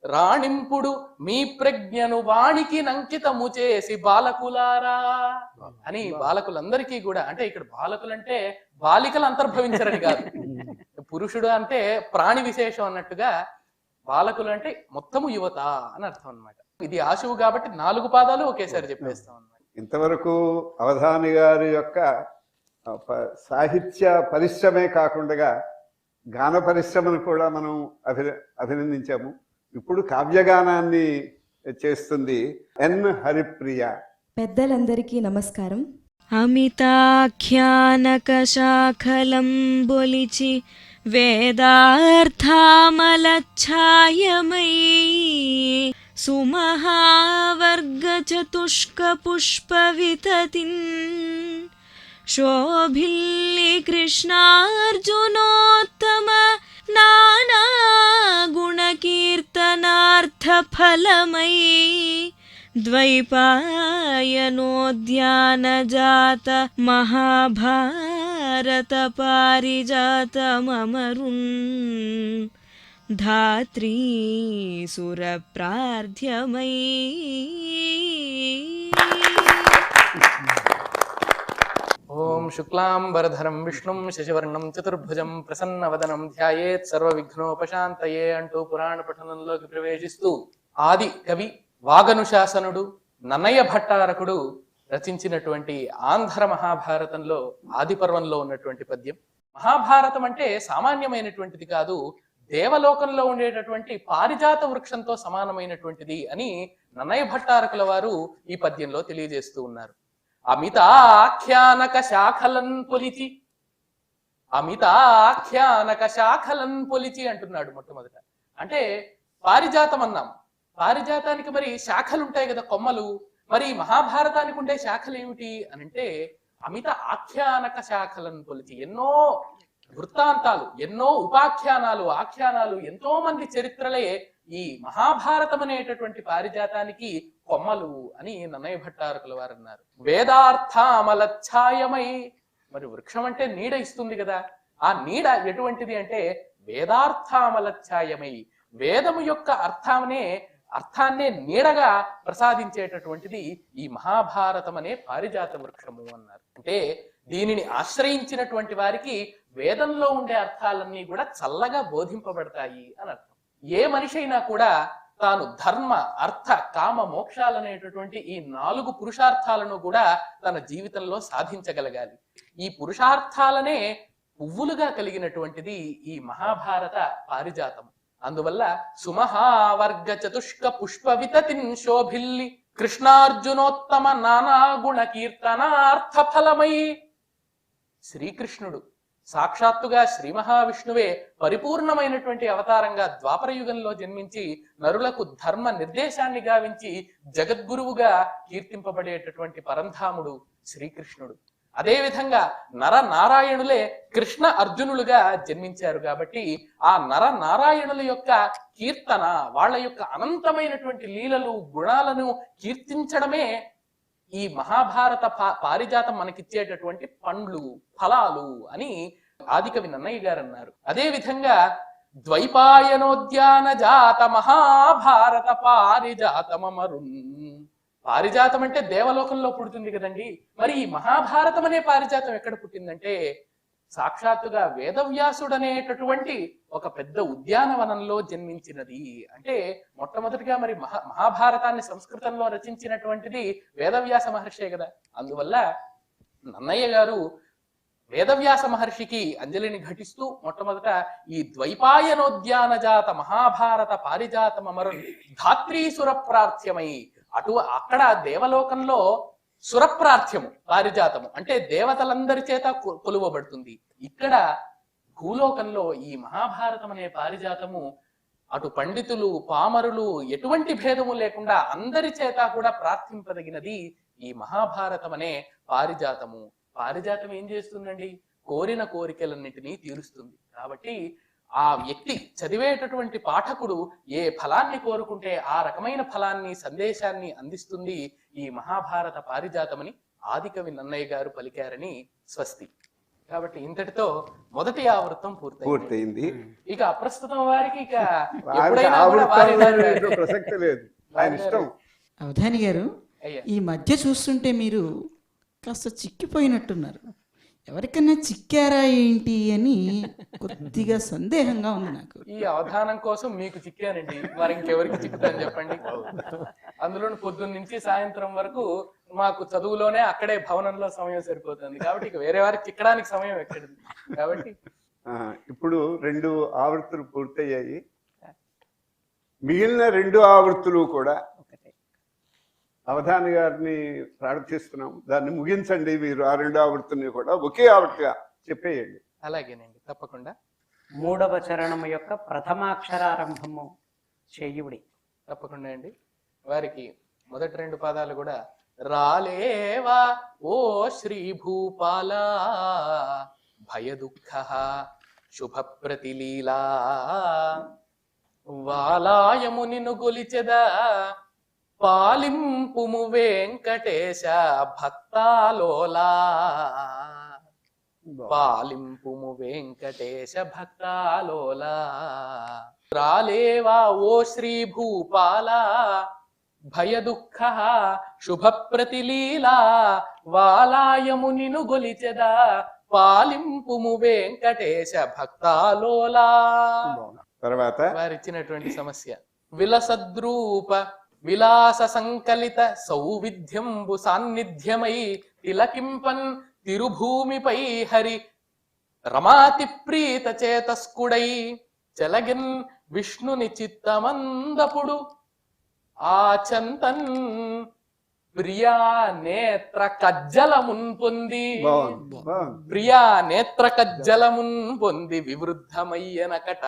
రాణింపుడు మీ ప్రజ్ఞను వాణికి నంకితము చేసి బాలకులారా అని బాలకులందరికీ కూడా, అంటే ఇక్కడ బాలకులంటే బాలికలు అంతర్భవించరని కాదు, పురుషుడు అంటే ప్రాణి విశేషం అన్నట్టుగా బాలకులు అంటే మొత్తము యువత అని అర్థం అన్నమాట. ఇది ఆశువు కాబట్టి 4 పాదాలు ఒకేసారి చెప్పేస్తాం అన్నమాట.
ఇంతవరకు అవధాని గారి యొక్క సాహిత్య పరిశ్రమే కాకుండా గాన పరిశ్రమను కూడా మనం అభినందించాము. ఇప్పుడు కావ్యగానాన్ని చేస్తుంది ఎన్ హరిప్రియ.
పెద్దలందరికీ నమస్కారం. అమితాఖ్యానకశాఖలం బొలిచి వేదార్థామలఛాయమై సుమహావర్గచతుష్కపుష్పవితతిన్ శోభిల్లి కృష్ణార్జునోత్తమ నానాగుణకీర్తనార్థఫలమై ద్వైపాయనోద్యానజాత మహాభారత పారిజాతమరున్ ధాత్రీ సురప్రార్థ్యమై.
ఓం శుక్లాంబరధరం విష్ణుం శశివర్ణం చతుర్భుజం ప్రసన్నవదనం ధ్యాయేత్ సర్వవిఘ్నోపశాంతయే అంటూ పురాణ పఠనంలోకి ప్రవేశిస్తూ ఆది కవి వాగనుశాసనుడు నన్నయ్య భట్టారకుడు రచించినటువంటి ఆంధ్ర మహాభారతంలో ఆది పర్వంలో ఉన్నటువంటి పద్యం. మహాభారతం అంటే సామాన్యమైనటువంటిది కాదు, దేవలోకంలో ఉండేటటువంటి పారిజాత వృక్షంతో సమానమైనటువంటిది అని నన్నయ్య భట్టారకుల వారు ఈ పద్యంలో తెలియజేస్తూ ఉన్నారు. అమితాఖ్యానక శాఖలన్ పొలిచి, అమితాఖ్యానక శాఖలన్ పొలిచి అంటున్నాడు మొట్టమొదట. అంటే పారిజాతం అన్నాం, పారిజాతానికి మరి శాఖలు ఉంటాయి కదా, కొమ్మలు. మరి మహాభారతానికి ఉండే శాఖలు ఏమిటి అని అంటే అమిత ఆఖ్యానక శాఖలను కొలిచి ఎన్నో వృత్తాంతాలు, ఎన్నో ఉపాఖ్యానాలు, ఆఖ్యానాలు, ఎంతో మంది చరిత్రలే ఈ మహాభారతం అనేటటువంటి పారిజాతానికి కొమ్మలు అని నన్నయ్య భట్టారకుల వారు అన్నారు. వేదార్థామలఛాయమై, మరి వృక్షం అంటే నీడ ఇస్తుంది కదా, ఆ నీడ ఎటువంటిది అంటే వేదార్థామలఛాయమై, వేదము యొక్క అర్థాన్నే నీడగా ప్రసాదించేటటువంటిది ఈ మహాభారతం అనే పారిజాత వృక్షము అన్నారు. అంటే దీనిని ఆశ్రయించినటువంటి వారికి వేదంలో ఉండే అర్థాలన్నీ కూడా చల్లగా బోధింపబడతాయి అని అర్థం. ఏ మనిషి అయినా కూడా తాను ధర్మ, అర్థ, కామ, మోక్షాలనేటటువంటి ఈ 4 పురుషార్థాలను కూడా తన జీవితంలో సాధించగలగాలి. ఈ పురుషార్థాలనే పువ్వులుగా కలిగినటువంటిది ఈ మహాభారత పారిజాతం. అందువల్ల సుమహావర్గ చతుష్క పుష్పవితతిన్ శోభిల్లి కృష్ణార్జునోత్తమ నానాగుణ కీర్తనార్థ ఫలమై. శ్రీకృష్ణుడు సాక్షాత్తుగా శ్రీ మహావిష్ణువే పరిపూర్ణమైనటువంటి అవతారంగా ద్వాపర యుగంలో జన్మించి నరులకు ధర్మ నిర్దేశాన్ని గావించి జగద్గురువుగా కీర్తింపబడేటటువంటి పరంధాముడు శ్రీకృష్ణుడు. అదే విధంగా నర నారాయణులే కృష్ణ అర్జునులుగా జన్మించారు కాబట్టి ఆ నర నారాయణుల యొక్క కీర్తన, వాళ్ళ యొక్క అనంతమైనటువంటి లీలలు, గుణాలను కీర్తించడమే ఈ మహాభారత పారిజాతం మనకిచ్చేటటువంటి పండ్లు, ఫలాలు అని ఆదికవి నన్నయ్య గారు అన్నారు. అదే విధంగా ద్వైపాయనోద్యాన జాత మహాభారత పారిజాతమరున్. పారిజాతం అంటే దేవలోకంలో పుడుతుంది కదండి, మరి ఈ మహాభారతం అనే పారిజాతం ఎక్కడ పుట్టిందంటే సాక్షాత్తుగా వేదవ్యాసుడు అనేటటువంటి ఒక పెద్ద ఉద్యానవనంలో జన్మించినది. అంటే మొట్టమొదటిగా మరి మహాభారతాన్ని సంస్కృతంలో రచించినటువంటిది వేదవ్యాస మహర్షే కదా. అందువల్ల నన్నయ్య గారు వేదవ్యాస మహర్షికి అంజలిని ఘటిస్తూ మొట్టమొదట ఈ ద్వైపాయనోద్యాన జాత మహాభారత పారిజాతమరు ధాత్రీసుర ప్రార్థ్యమై, అక్కడ దేవలోకంలో సురప్రార్థ్యము పారిజాతము అంటే దేవతలందరి చేత కొలువబడుతుంది. ఇక్కడ భూలోకంలో ఈ మహాభారతం అనే పారిజాతము అటు పండితులు, పామరులు ఎటువంటి భేదము లేకుండా అందరి చేత కూడా ప్రార్థింపదగినది ఈ మహాభారతం అనే పారిజాతము. పారిజాతం ఏం చేస్తుందండి? కోరిన కోరికలన్నింటినీ తీరుస్తుంది. కాబట్టి ఆ వ్యక్తి చదివేటటువంటి పాఠకుడు ఏ ఫలాన్ని కోరుకుంటే ఆ రకమైన ఫలాన్ని, సందేశాన్ని అందిస్తుంది ఈ మహాభారత పారిజాతమని ఆదికవి నన్నయ్య గారు పలికారని స్వస్తి. కాబట్టి ఇంతటితో మొదటి ఆవృత్తం పూర్తయింది. ఇక అప్రస్తుతం వారికి ఇక
ప్రసక్తి లేదు, ఆయన ఇష్టం.
అవధాని గారు, ఈ మధ్య చూస్తుంటే మీరు కాస్త చిక్కిపోయినట్టున్నారు. ఎవరికన్నా చిక్కారా ఏంటి అని కొద్దిగా సందేహంగా ఉంది నాకు.
ఈ అవధానం కోసం మీకు చిక్కానండి, మరి ఇంకెవరికి చిక్కుతాను చెప్పండి. అందులో పొద్దున్న నుంచి సాయంత్రం వరకు మాకు చదువులోనే అక్కడే భవనంలో సమయం సరిపోతుంది కాబట్టి ఇక వేరే వారికి చిక్కడానికి సమయం ఎక్కడిది. కాబట్టి
ఇప్పుడు 2 ఆవృత్తులు పూర్తయ్యాయి. మిగిలిన 2 ఆవృత్తులు కూడా అవధాని గారిని ప్రార్థిస్తున్నాం, దాన్ని ముగించండి మీరు. ఆ రెండో ఆవృత్తిని కూడా ఒకే ఆవృత్తిగా చెప్పేయండి.
అలాగేనండి, తప్పకుండా.
మూడవ చరణం యొక్క ప్రథమాక్షరారంభము చేయుడి.
తప్పకుండా అండి. వారికి మొదటి రెండు పాదాలు కూడా రాలేవా ఓ శ్రీ భూపాల భయ దుఃఖ శుభ ప్రతిలీలా వాలాయమునిను గొలిచెదా పాలింపుము వెంకటేశ భక్తాలోలా పాలింపుము వెంకటేశ భక్తాలోలా రాలేవా ఓ శ్రీ భూపాల భయ దుఃఖ శుభ ప్రతిలీలా వాలాయమునిను గొలిచెదా పాలింపుము వెంకటేశ భక్తాలోలా.
తర్వాత
వారిచ్చినటువంటి సమస్య విలసద్రూప విలాస సంకలిత సౌవిధ్యంబు సాన్నిధ్యమై తిలకింపన్ తిరుభూమిపై హరి రమాతి ప్రీత చేతస్కుడై చెలగిన్ విష్ణుని చిత్తమందపుడు ఆ చంతన్ ప్రియా నేత్ర కజ్జలమున్ పొంది ప్రియా నేత్ర కజ్జలమున్ పొంది వివృద్ధమయ్యనకట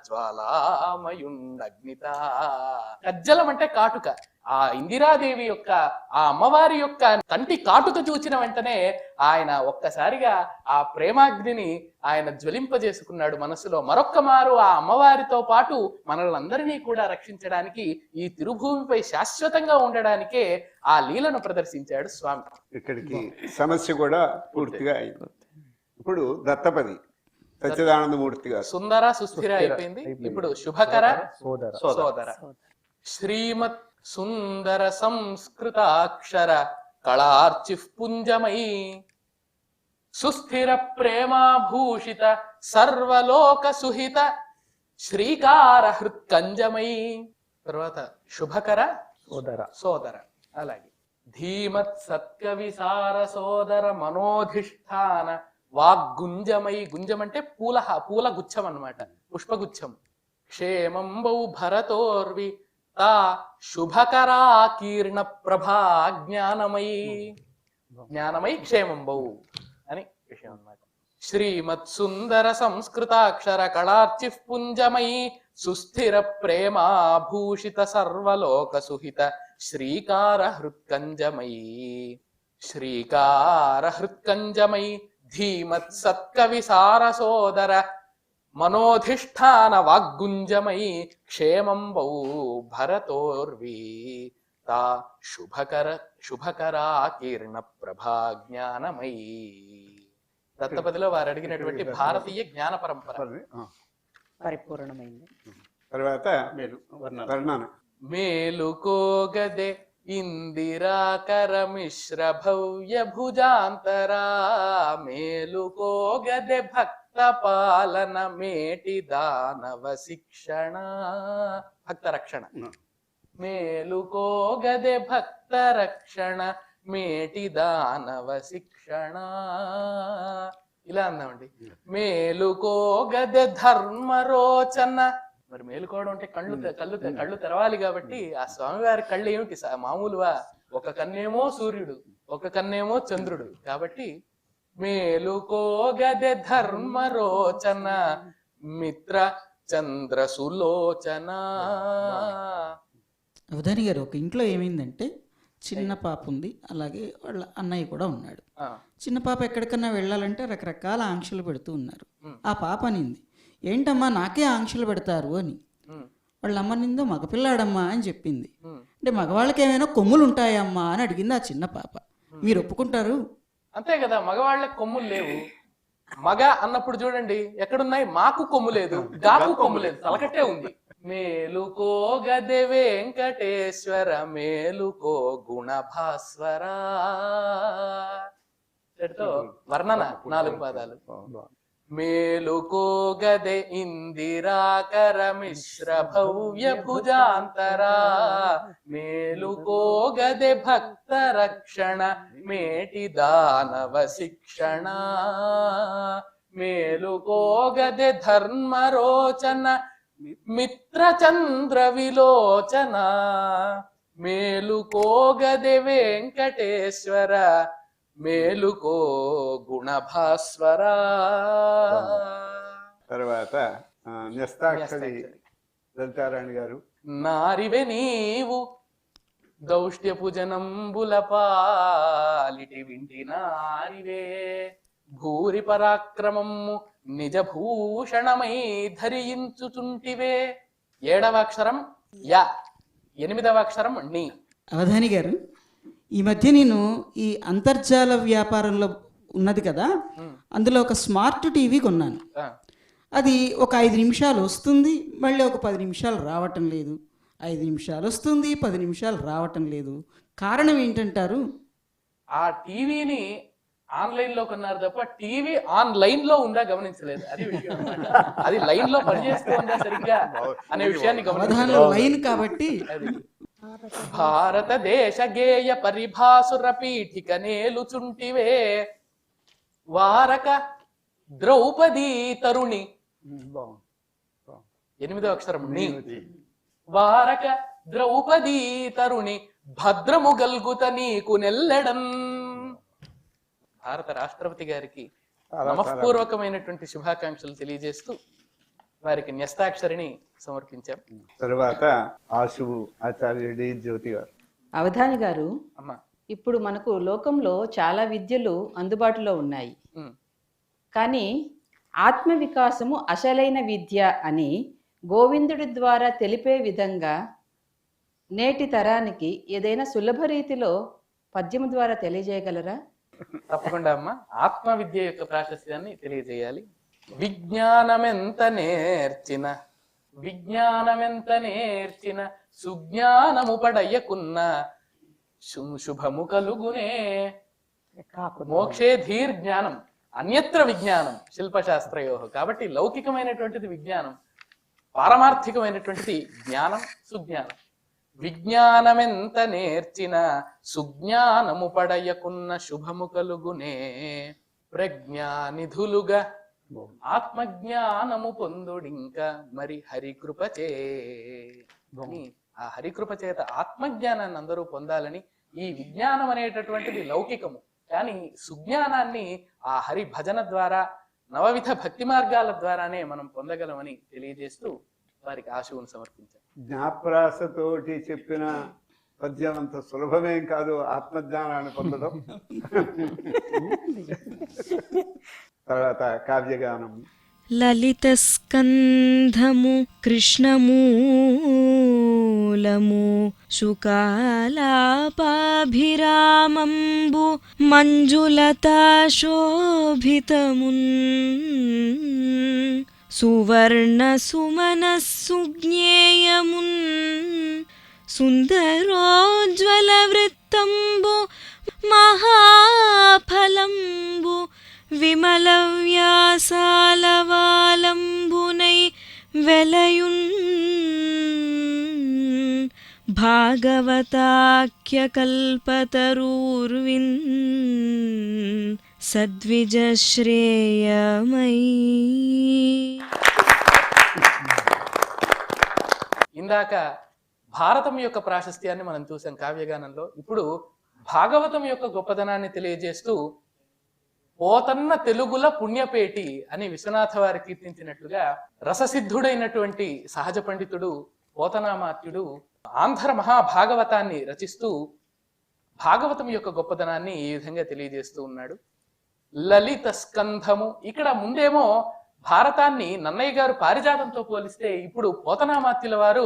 జ్వాలామయుండగ్నిత. కజ్జలం అంటే కాటుక. ఆ ఇందిరాదేవి యొక్క ఆ అమ్మవారి యొక్క కంటి కాటుక చూచిన వెంటనే ఆయన ఒక్కసారిగా ఆ ప్రేమాగ్నిని ఆయన జ్వలింపజేసుకున్నాడు మనసులో. మరొక్క మారు ఆ అమ్మవారితో పాటు మనల్నందరినీ కూడా రక్షించడానికి, ఈ తిరుభూమిపై శాశ్వతంగా ఉండడానికే ఆ లీలను ప్రదర్శించాడు స్వామి.
ఇక్కడికి సమస్య కూడా పూర్తిగా అయింది. ఇప్పుడు దత్తపది సచ్చిదానందమూర్తి గారు
సుందర సుస్థిర అయిపోయింది. ఇప్పుడు శుభకర సోదర. శ్రీమత్ సుందర సంస్కృతాక్షర కళార్చి పుంజమై సుస్థిర ప్రేమాభూషిత సర్వలోక సుహిత శ్రీకార హృత్కంజమై. తర్వాత శుభకర సోదర. అలాగే ధీమత్ సత్కవిసార సోదర మనోధిష్టాన వాగ్గుంజమై. గుంజం అంటే పూల గుచ్చం అన్నమాట, పుష్పగుచ్చం. క్షేమంబౌ భరతోర్వి తా శుభకరాకీర్ణ ప్రభా జ్ఞానమై. జ్ఞానమై క్షేమంబౌ అని విషయం అన్నమాట. శ్రీమత్ సుందర సంస్కృతాక్షర కళార్చి పుంజమై సుస్థిర ప్రేమాభూషిత సర్వలోక సుహిత శ్రీకార హృత్కంజమై. శ్రీకార హృత్కంజమై ధీమత్ సత్కవిసార సోదర మనోధిష్టాన వాగ్గుంజమై క్షేమంబౌ భరతోర్వీ తా శుభకరాకీర్ణ ప్రభా జ్ఞానమై. దత్తపదిలో వారు అడిగినటువంటి భారతీయ జ్ఞాన పరంపర
పరిపూర్ణమైంది.
తర్వాత వర్ణన.
మేలుకోగదే ఇందిరాకర మిశ్ర భవ్య భుజాంతరా మేలుకోగదే భక్త పాలన మేటి దానవ శిక్షణ భక్త రక్షణ. మేలుకోగదే భక్త రక్షణ మేటి దానవ శిక్షణ. ఇలా అందామండి. మేలుకోగదే ధర్మరోచన. మరి మేలుకోవడం అంటే కళ్ళు తెరవాలి కాబట్టి ఆ స్వామివారి కళ్ళు ఏమిటి మామూలుగా? ఒక కన్నేమో సూర్యుడు, ఒక కన్నేమో చంద్రుడు. కాబట్టి మేలుకోగదే ధర్మరోచన మిత్ర చంద్ర సులోచన.
అవధాని గారు, ఒక ఇంట్లో ఏమైందంటే చిన్న పాప ఉంది, అలాగే వాళ్ళ అన్నయ్య కూడా ఉన్నాడు. చిన్న పాప ఎక్కడికన్నా వెళ్ళాలంటే రకరకాల ఆంక్షలు పెడుతూ ఉన్నారు. ఆ పాప అనింది, ఏంటమ్మా నాకే ఆంక్షలు పెడతారు అని. వాళ్ళ అమ్మ నిందో మగపిల్లాడమ్మా అని చెప్పింది. అంటే మగవాళ్ళకి ఏమైనా కొమ్ములు ఉంటాయమ్మా అని అడిగింది ఆ చిన్న పాప. మీరు ఒప్పుకుంటారు?
అంతే కదా, మగవాళ్ళకి కొమ్ములు లేవు. మగ అన్నప్పుడు చూడండి ఎక్కడున్నాయి, మాకు కొమ్ము లేదు, గాకు కొమ్ము లేదు, తలకట్టే ఉంది. మేలుకో గదే వెంకటేశ్వర మేలుకో గుణభాస్వర. వర్ణన 4 పాదాలు. మేలుకో గదే ఇందిరాకర మిశ్ర భవ్య భుజాంతరా మేలుకో గదే భక్త రక్షణ మేటి దానవ శిక్షణ. మేలుకో గదే ధర్మరోచన మిత్ర చంద్ర విలోచన. మేలుకోగదే వెంకటేశ్వర మేలుకో గుణభాస్వర.
తర్వాత న్యస్తాక్షరి లలితారాణి గారు.
నారివే నీవు దౌష్ట్యపు జనంబుల పాలిటి వింటి నారివే భూరి పరాక్రమము నిజ భూషణమై ధరించుచుంటివే. 7వ అక్షరం యా, 8వ అక్షరం నీ.
అవధాని గారు, ఈ మధ్య నేను ఈ అంతర్జాల వ్యాపారంలో ఉన్నది కదా, అందులో ఒక స్మార్ట్ టీవీ కొన్నాను. అది ఒక 5 నిమిషాలు వస్తుంది, మళ్ళీ ఒక 10 నిమిషాలు రావటం లేదు. 5 నిమిషాలు వస్తుంది, 10 నిమిషాలు రావటం లేదు. కారణం ఏంటంటారు?
ఆ టీవీని ఆన్లైన్ లో కొన్నారు తప్ప టీవీ ఆన్లైన్ లో ఉందా గమనించలేదు. అది విషయం అన్నమాట. అది లైన్ లో పనిచేస్తుందా సరిగ్గా అనే విషయాన్ని
అవధానంలో లైన్ కాబట్టి.
భారతదేశ గేయ పరిభాసుర పీఠిక నేలుచుంటివే వారక ద్రౌపదీ తరుణి. 8వ అక్షరం నీ. వారక ద్రౌపదీ తరుణి భద్రము గల్గుత నీకు నెల్లెడం. భారత రాష్ట్రపతి గారికి నమఃపూర్వకమైనటువంటి శుభాకాంక్షలు తెలియజేస్తూ వారికి న్యస్తాక్షరిని సమర్పించాం.
తర్వాత ఆశువు ఆచార్యుడి జ్యోతి గారు.
అవధాని గారు,
అమ్మా,
ఇప్పుడు మనకు లోకంలో చాలా విద్యలు అందుబాటులో ఉన్నాయి. కానీ ఆత్మ వికాసము అసలైన విద్య అని గోవిందుడి ద్వారా తెలిపే విధంగా నేటి తరానికి ఏదైనా సులభ రీతిలో పద్యము ద్వారా తెలియజేయగలరా?
తప్పకుండా అమ్మా. ఆత్మ విద్య యొక్క ప్రాశస్త్యాన్ని తెలియజేయాలి. విజ్ఞానమెంత నేర్చిన సుజ్ఞానము పడయ్యకున్న శుభము కలుగునే. మోక్షే ధీర్ జ్ఞానం అన్యత్ర విజ్ఞానం శిల్పశాస్త్రయో. కాబట్టి లౌకికమైనటువంటిది విజ్ఞానం, పారమార్థికమైనటువంటిది జ్ఞానం, సుజ్ఞానం. విజ్ఞానమెంత నేర్చిన సుజ్ఞానము పడయకున్న శుభము కలుగునే. ప్రజ్ఞానిధులుగా ఆత్మజ్ఞానము పొందుడింకా మరి హరికృపచే. ఆ హరికృప చేత ఆత్మజ్ఞానాన్ని అందరూ పొందాలని. ఈ విజ్ఞానం అనేటటువంటిది లౌకికము, కానీ సుజ్ఞానాన్ని ఆ హరి భజన ద్వారా నవవిధ భక్తి మార్గాల ద్వారానే మనం పొందగలమని తెలియజేస్తూ వారికి ఆశువును సమర్పించాం.
జ్ఞాప్రాసతోటి చెప్పిన పద్యం అంత సులభమేం కాదు ఆత్మజ్ఞానాన్ని పొందడం. తర్వాత కావ్యగానం.
లలిత స్కంధము కృష్ణమూలము శుకాలాపాభిరామంబు మంజులతా శోభితమున్ సువర్ణ సుమనస్సుజ్ఞేయమున్ సుందరోజ్వల వృత్తంబు మహాఫలంబు విమల వ్యాసాలవాలంబునై వెలయున్ భాగవతాఖ్య కల్పతరూర్విన్ సద్విజశ్రేయమై.
ఇందాక భారతం యొక్క ప్రాశస్త్యాన్ని మనం చూసాం కావ్యగానంలో. ఇప్పుడు భాగవతం యొక్క గొప్పదనాన్ని తెలియజేస్తూ పోతన్న తెలుగుల పుణ్యపేటి అని విశ్వనాథ వారు కీర్తించినట్లుగా రససిద్ధుడైనటువంటి సహజ పండితుడు పోతనామాత్యుడు ఆంధ్ర మహాభాగవతాన్ని రచిస్తూ భాగవతం యొక్క గొప్పదనాన్ని ఈ విధంగా తెలియజేస్తూ ఉన్నాడు. లలిత స్కంధము. ఇక్కడ ముందేమో భారతాన్ని నన్నయ్య గారు పారిజాతంతో పోలిస్తే ఇప్పుడు పోతనామాత్యుల వారు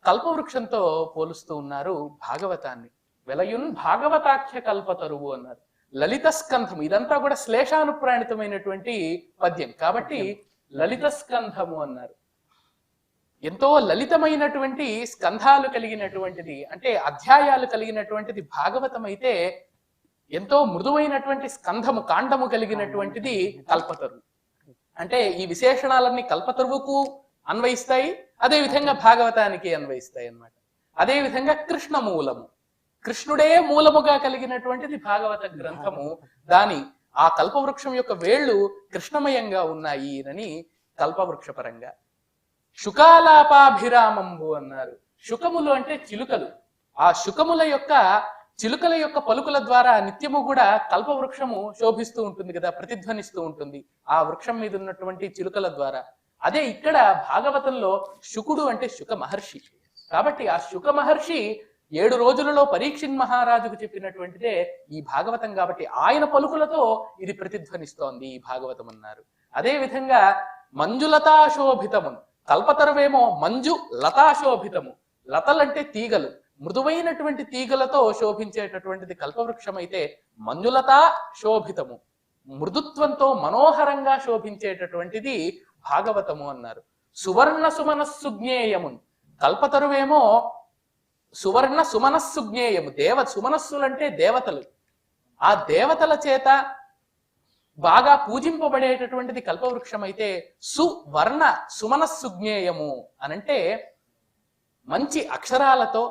కల్పవృక్షంతో పోలుస్తూ ఉన్నారు భాగవతాన్ని. వెలయున్ భాగవతాఖ్య కల్పతరువు అన్నారు. లలిత స్కంధము ఇదంతా కూడా శ్లేషానుప్రాణితమైనటువంటి పద్యం కాబట్టి లలిత స్కంధము అన్నారు. ఎంతో లలితమైనటువంటి స్కంధాలు కలిగినటువంటిది, అంటే అధ్యాయాలు కలిగినటువంటిది భాగవతం అయితే, ఎంతో మృదువైనటువంటి స్కంధము కాండము కలిగినటువంటిది కల్పతరువు. అంటే ఈ విశేషణాలన్నీ కల్పతరువుకు అన్వయిస్తాయి, అదే విధంగా భాగవతానికి అన్వయిస్తాయి అన్నమాట. అదే విధంగా కృష్ణ మూలము, కృష్ణుడే మూలముగా కలిగినటువంటిది భాగవత గ్రంథము. దాని ఆ కల్పవృక్షం యొక్క వేళ్ళు కృష్ణమయంగా ఉన్నాయి అని కల్పవృక్ష పరంగా. శుకాలాపాభిరామంబు అన్నారు. శుకములు అంటే చిలుకలు, ఆ శుకముల యొక్క చిలుకల యొక్క పలుకుల ద్వారా నిత్యము కూడా కల్పవృక్షము శోభిస్తూ ఉంటుంది కదా, ప్రతిధ్వనిస్తూ ఉంటుంది ఆ వృక్షం మీద ఉన్నటువంటి చిలుకల ద్వారా. అదే ఇక్కడ భాగవతంలో శుకుడు అంటే శుక మహర్షి. కాబట్టి ఆ శుక మహర్షి 7 రోజులలో పరీక్షిన్ మహారాజుకు చెప్పినటువంటిదే ఈ భాగవతం. కాబట్టి ఆయన పలుకులతో ఇది ప్రతిధ్వనిస్తోంది ఈ భాగవతం అన్నారు. అదే విధంగా మంజులతాశోభితము, కల్పతరువేమో మంజు లతాశోభితము. లతలంటే తీగలు, మృదువైనటువంటి తీగలతో శోభించేటటువంటిది కల్పవృక్షం అయితే మంజులతా శోభితము, మృదుత్వంతో మనోహరంగా శోభించేటటువంటిది భాగవతము అన్నారు. సువర్ణ సుమనస్సుజ్ఞేయము, కల్పతరువేమో సువర్ణ సుమనస్సుజ్ఞేయము, సుమనస్సులంటే దేవతలు. ఆ దేవతల చేత బాగా పూజింపబడేటటువంటిది కల్పవృక్షం అయితే సువర్ణ సుమనస్సుజ్ఞేయము అనంటే మంచి అక్షరాలతో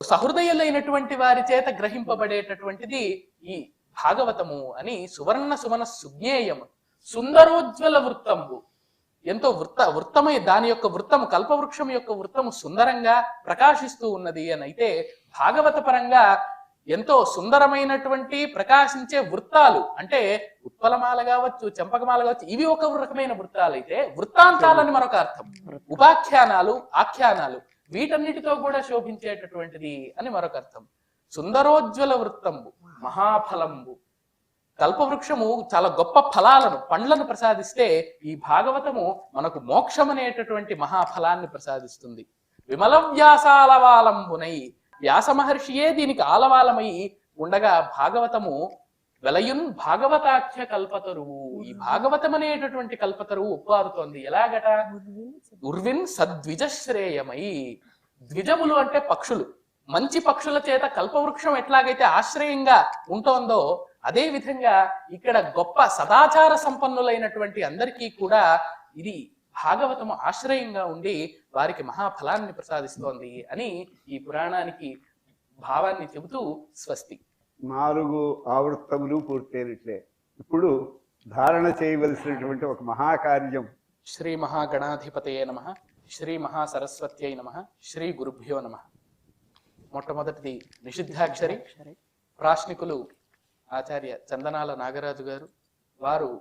సహృదయులైనటువంటి వారి చేత గ్రహింపబడేటటువంటిది ఈ భాగవతము అని సువర్ణ సుమన సుజ్ఞేయము. సుందరోజ్వల వృత్తంబు, ఎంతో వృత్తమై దాని యొక్క వృత్తము, కల్పవృక్షం యొక్క వృత్తము సుందరంగా ప్రకాశిస్తూ ఉన్నది అని అయితే భాగవత పరంగా ఎంతో సుందరమైనటువంటి ప్రకాశించే వృత్తాలు అంటే ఉత్పలమాల కావచ్చు, చెంపకమాల కావచ్చు, ఇవి ఒక రకమైన వృత్తాలు అయితే వృత్తాంతాలని మరొక అర్థం. ఉపాఖ్యానాలు, ఆఖ్యానాలు వీటన్నిటితో కూడా శోభించేటటువంటిది అని మరొక అర్థం. సుందరోజ్వల వృత్తంబు మహాఫలంబు, కల్పవృక్షము చాలా గొప్ప ఫలాలను, పండ్లను ప్రసాదిస్తే ఈ భాగవతము మనకు మోక్షం అనేటటువంటి మహాఫలాన్ని ప్రసాదిస్తుంది. విమల వ్యాసాలవాలంబునై, వ్యాస మహర్షియే దీనికి ఆలవాలమై ఉండగా భాగవతము వెలయున్ భాగవతాఖ్య కల్పతరువు, ఈ భాగవతం అనేటటువంటి కల్పతరువు ఉప్పారుతోంది. ఎలాగట? ఉర్విన్ సద్విజశ్రేయమై, ద్విజములు అంటే పక్షులు, మంచి పక్షుల చేత కల్పవృక్షం ఎట్లాగైతే ఆశ్రయంగా ఉంటోందో అదే విధంగా ఇక్కడ గొప్ప సదాచార సంపన్నులైనటువంటి అందరికీ కూడా ఇది భాగవతము ఆశ్రయంగా ఉండి వారికి మహాఫలాన్ని ప్రసాదిస్తోంది అని ఈ పురాణానికి భావాన్ని చెబుతూ స్వస్తి.
4 ఆవృత్తములు పూర్తయినట్లే. ఇప్పుడు ధారణ చేయవలసినటువంటి ఒక మహాకార్యం.
శ్రీ మహాగణాధిపతయే నమః, శ్రీ మహాసరస్వత్యై నమః, శ్రీ గురుభ్యో నమః. మొట్టమొదటిది నిషిద్ధాక్షరి. ప్రాశ్నికులు ఆచార్య చందనాల నాగరాజు గారు. వారు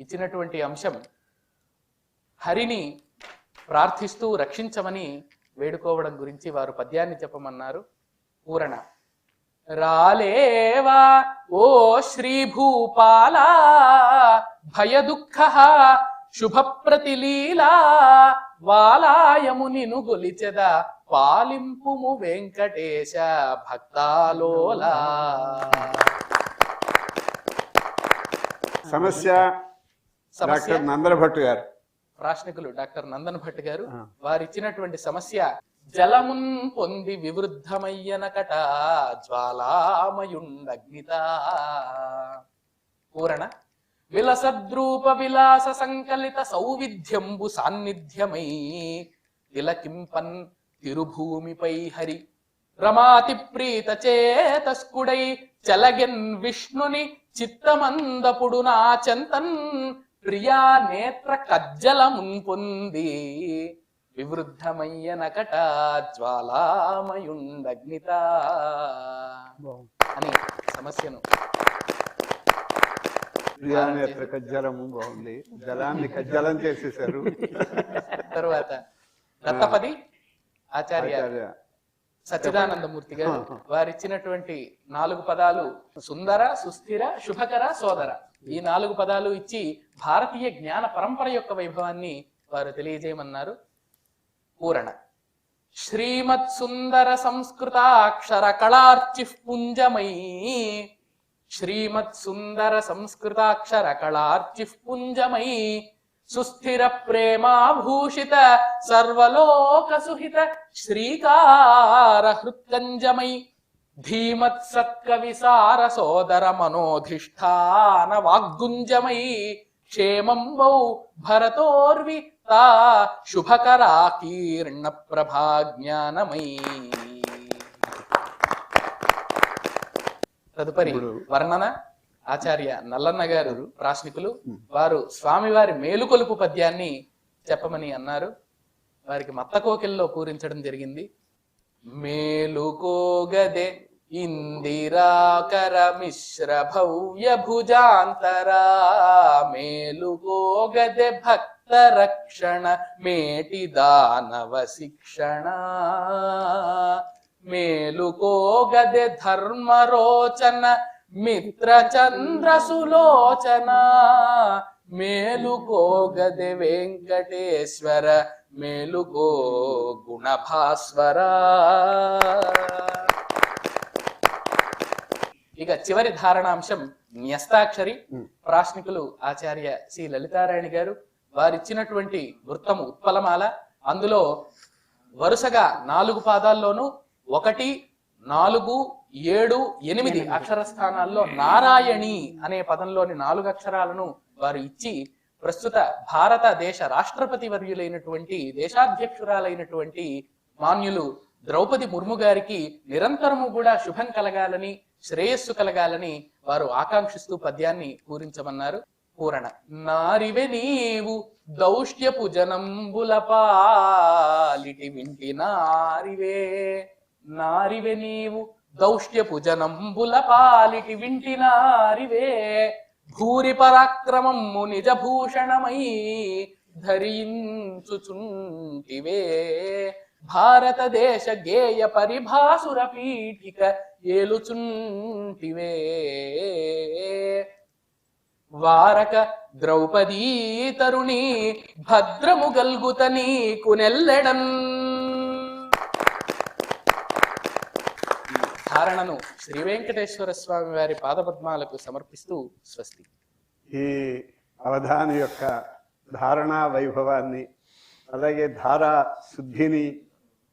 ఇచ్చినటువంటి అంశం హరిని ప్రార్థిస్తూ రక్షించమని వేడుకోవడం గురించి వారు పద్యాన్ని చెప్పమన్నారు. పూరణ. రాలేవా ఓ శ్రీ భూపాలా, భయ దుఃఖ శుభప్రతిలీలా, వాలాయము నిను గొలిచెద పాలింపుము వెంకటేశ భక్తాలోలా.
సమస్య డాక్టర్ నందన భట్ గారు.
ప్రాశ్నికులు డాక్టర్ నందన్ భట్ గారు. వారిచ్చినటువంటి సమస్య జలమున్ పొంది వివృద్ధమయ్యనకట జ్వాలామయుండగ్నిత. పూరణ. విలసద్రూప విలాస సంకలిత సౌవిధ్యంబు సాన్నిధ్యమై తిలకింపన్ తిరుభూమిపై హరి, రమాతి ప్రీత చేతస్కుడై చలగెన్ విష్ణుని చిత్తమందపుడు నా చెంతన్, ప్రియా నేత్ర కజ్జలమున్ పొంది వివృద్ధమయ్యనకట జ్వాలామయుండగ్నిత అని సమస్యను.
ప్రియానేత్ర కజ్జలము బాగుంది, జలాన్ని కజ్జలం చేసేసారు.
తర్వాత దత్తపది ఆచార్య సచ్చిదానందమూర్తి గారు వారిచ్చినటువంటి 4 పదాలు సుందర, సుస్థిర, శుభకర, సోదర. ఈ 4 పదాలు ఇచ్చి భారతీయ జ్ఞాన పరంపర యొక్క వైభవాన్ని వారు తెలియజేయమన్నారు. పూరణ. శ్రీమత్ సుందర సంస్కృతాక్షర కళార్చి పుంజమై, శ్రీమత్ సుందర సంస్కృతాక్షర కళార్చి పుంజమై, సుస్థిర ప్రేమాభూషిత సర్వలోక సుహిత శ్రీకార హృత్కంజమై, ధీమత్ సత్కవిసార సోదర మనోధిష్ఠాన వాగ్గుంజమై, క్షేమంబౌ భరతోర్వి తా శుభకరా కీర్ణ ప్రభాజ్ఞానమై. తదుపరి వర్ణన. ఆచార్య నల్లన్న గారు ప్రాశ్నికులు. వారు స్వామివారి మేలుకొలుపు పద్యాన్ని చెప్పమని అన్నారు. వారికి మత్తకోకిల్లో పూరించడం జరిగింది. మేలుకోగదే ఇందిరాకర మిశ్ర భవ్య భుజాంతరా మేలుకోగదే భక్త రక్షణ మేటి దానవ శిక్షణ మేలుకోగదే ధర్మరోచన మిత్ర చంద్ర సులోచన మేలుకోగదే వెంకటేశ్వర మేలుకో గుణభాస్వర. ఇక చివరి ధారణాంశం న్యస్తాక్షరి. ప్రాశ్నికులు ఆచార్య శ్రీ లలితారాయణ గారు వారిచ్చినటువంటి వృత్తము ఉత్పలమాల. అందులో వరుసగా 4 పాదాల్లోనూ 1, 4, 7, 8 అక్షర స్థానాల్లో నారాయణి అనే పదంలోని 4 అక్షరాలను వారు ఇచ్చి ప్రస్తుత భారతదేశ రాష్ట్రపతి వర్యులైనటువంటి దేశాధ్యక్షురాలైనటువంటి మాన్యులు ద్రౌపది ముర్ము గారికి నిరంతరము కూడా శుభం కలగాలని శ్రేయస్సు కలగాలని వారు ఆకాంక్షిస్తూ పద్యాన్ని పూరించమన్నారు. పూరణ. నారివె నీవు దౌష్ట్యపు జనంబుల పాలిటి వింటి నారివే నారివె నీవు దౌష్ట్యపు జనంబుల పాలిటి వింటి నారివే భూరి పరాక్రమము నిజ భూషణమై ధరించుచుంటివే భారతదేశ గేయ పరిభాసుర పీఠిక ఏలుచుంటివే వారక ద్రౌపదీ తరుణి భద్రము గల్గుత నీకు నెల్లెడన్. ధారణను శ్రీ వెంకటేశ్వర స్వామి వారి పాదపద్మాలకు సమర్పిస్తూ స్వస్తి.
ఈ అవధాని యొక్క ధారణా వైభవాన్ని, అలాగే ధారా శుద్ధిని,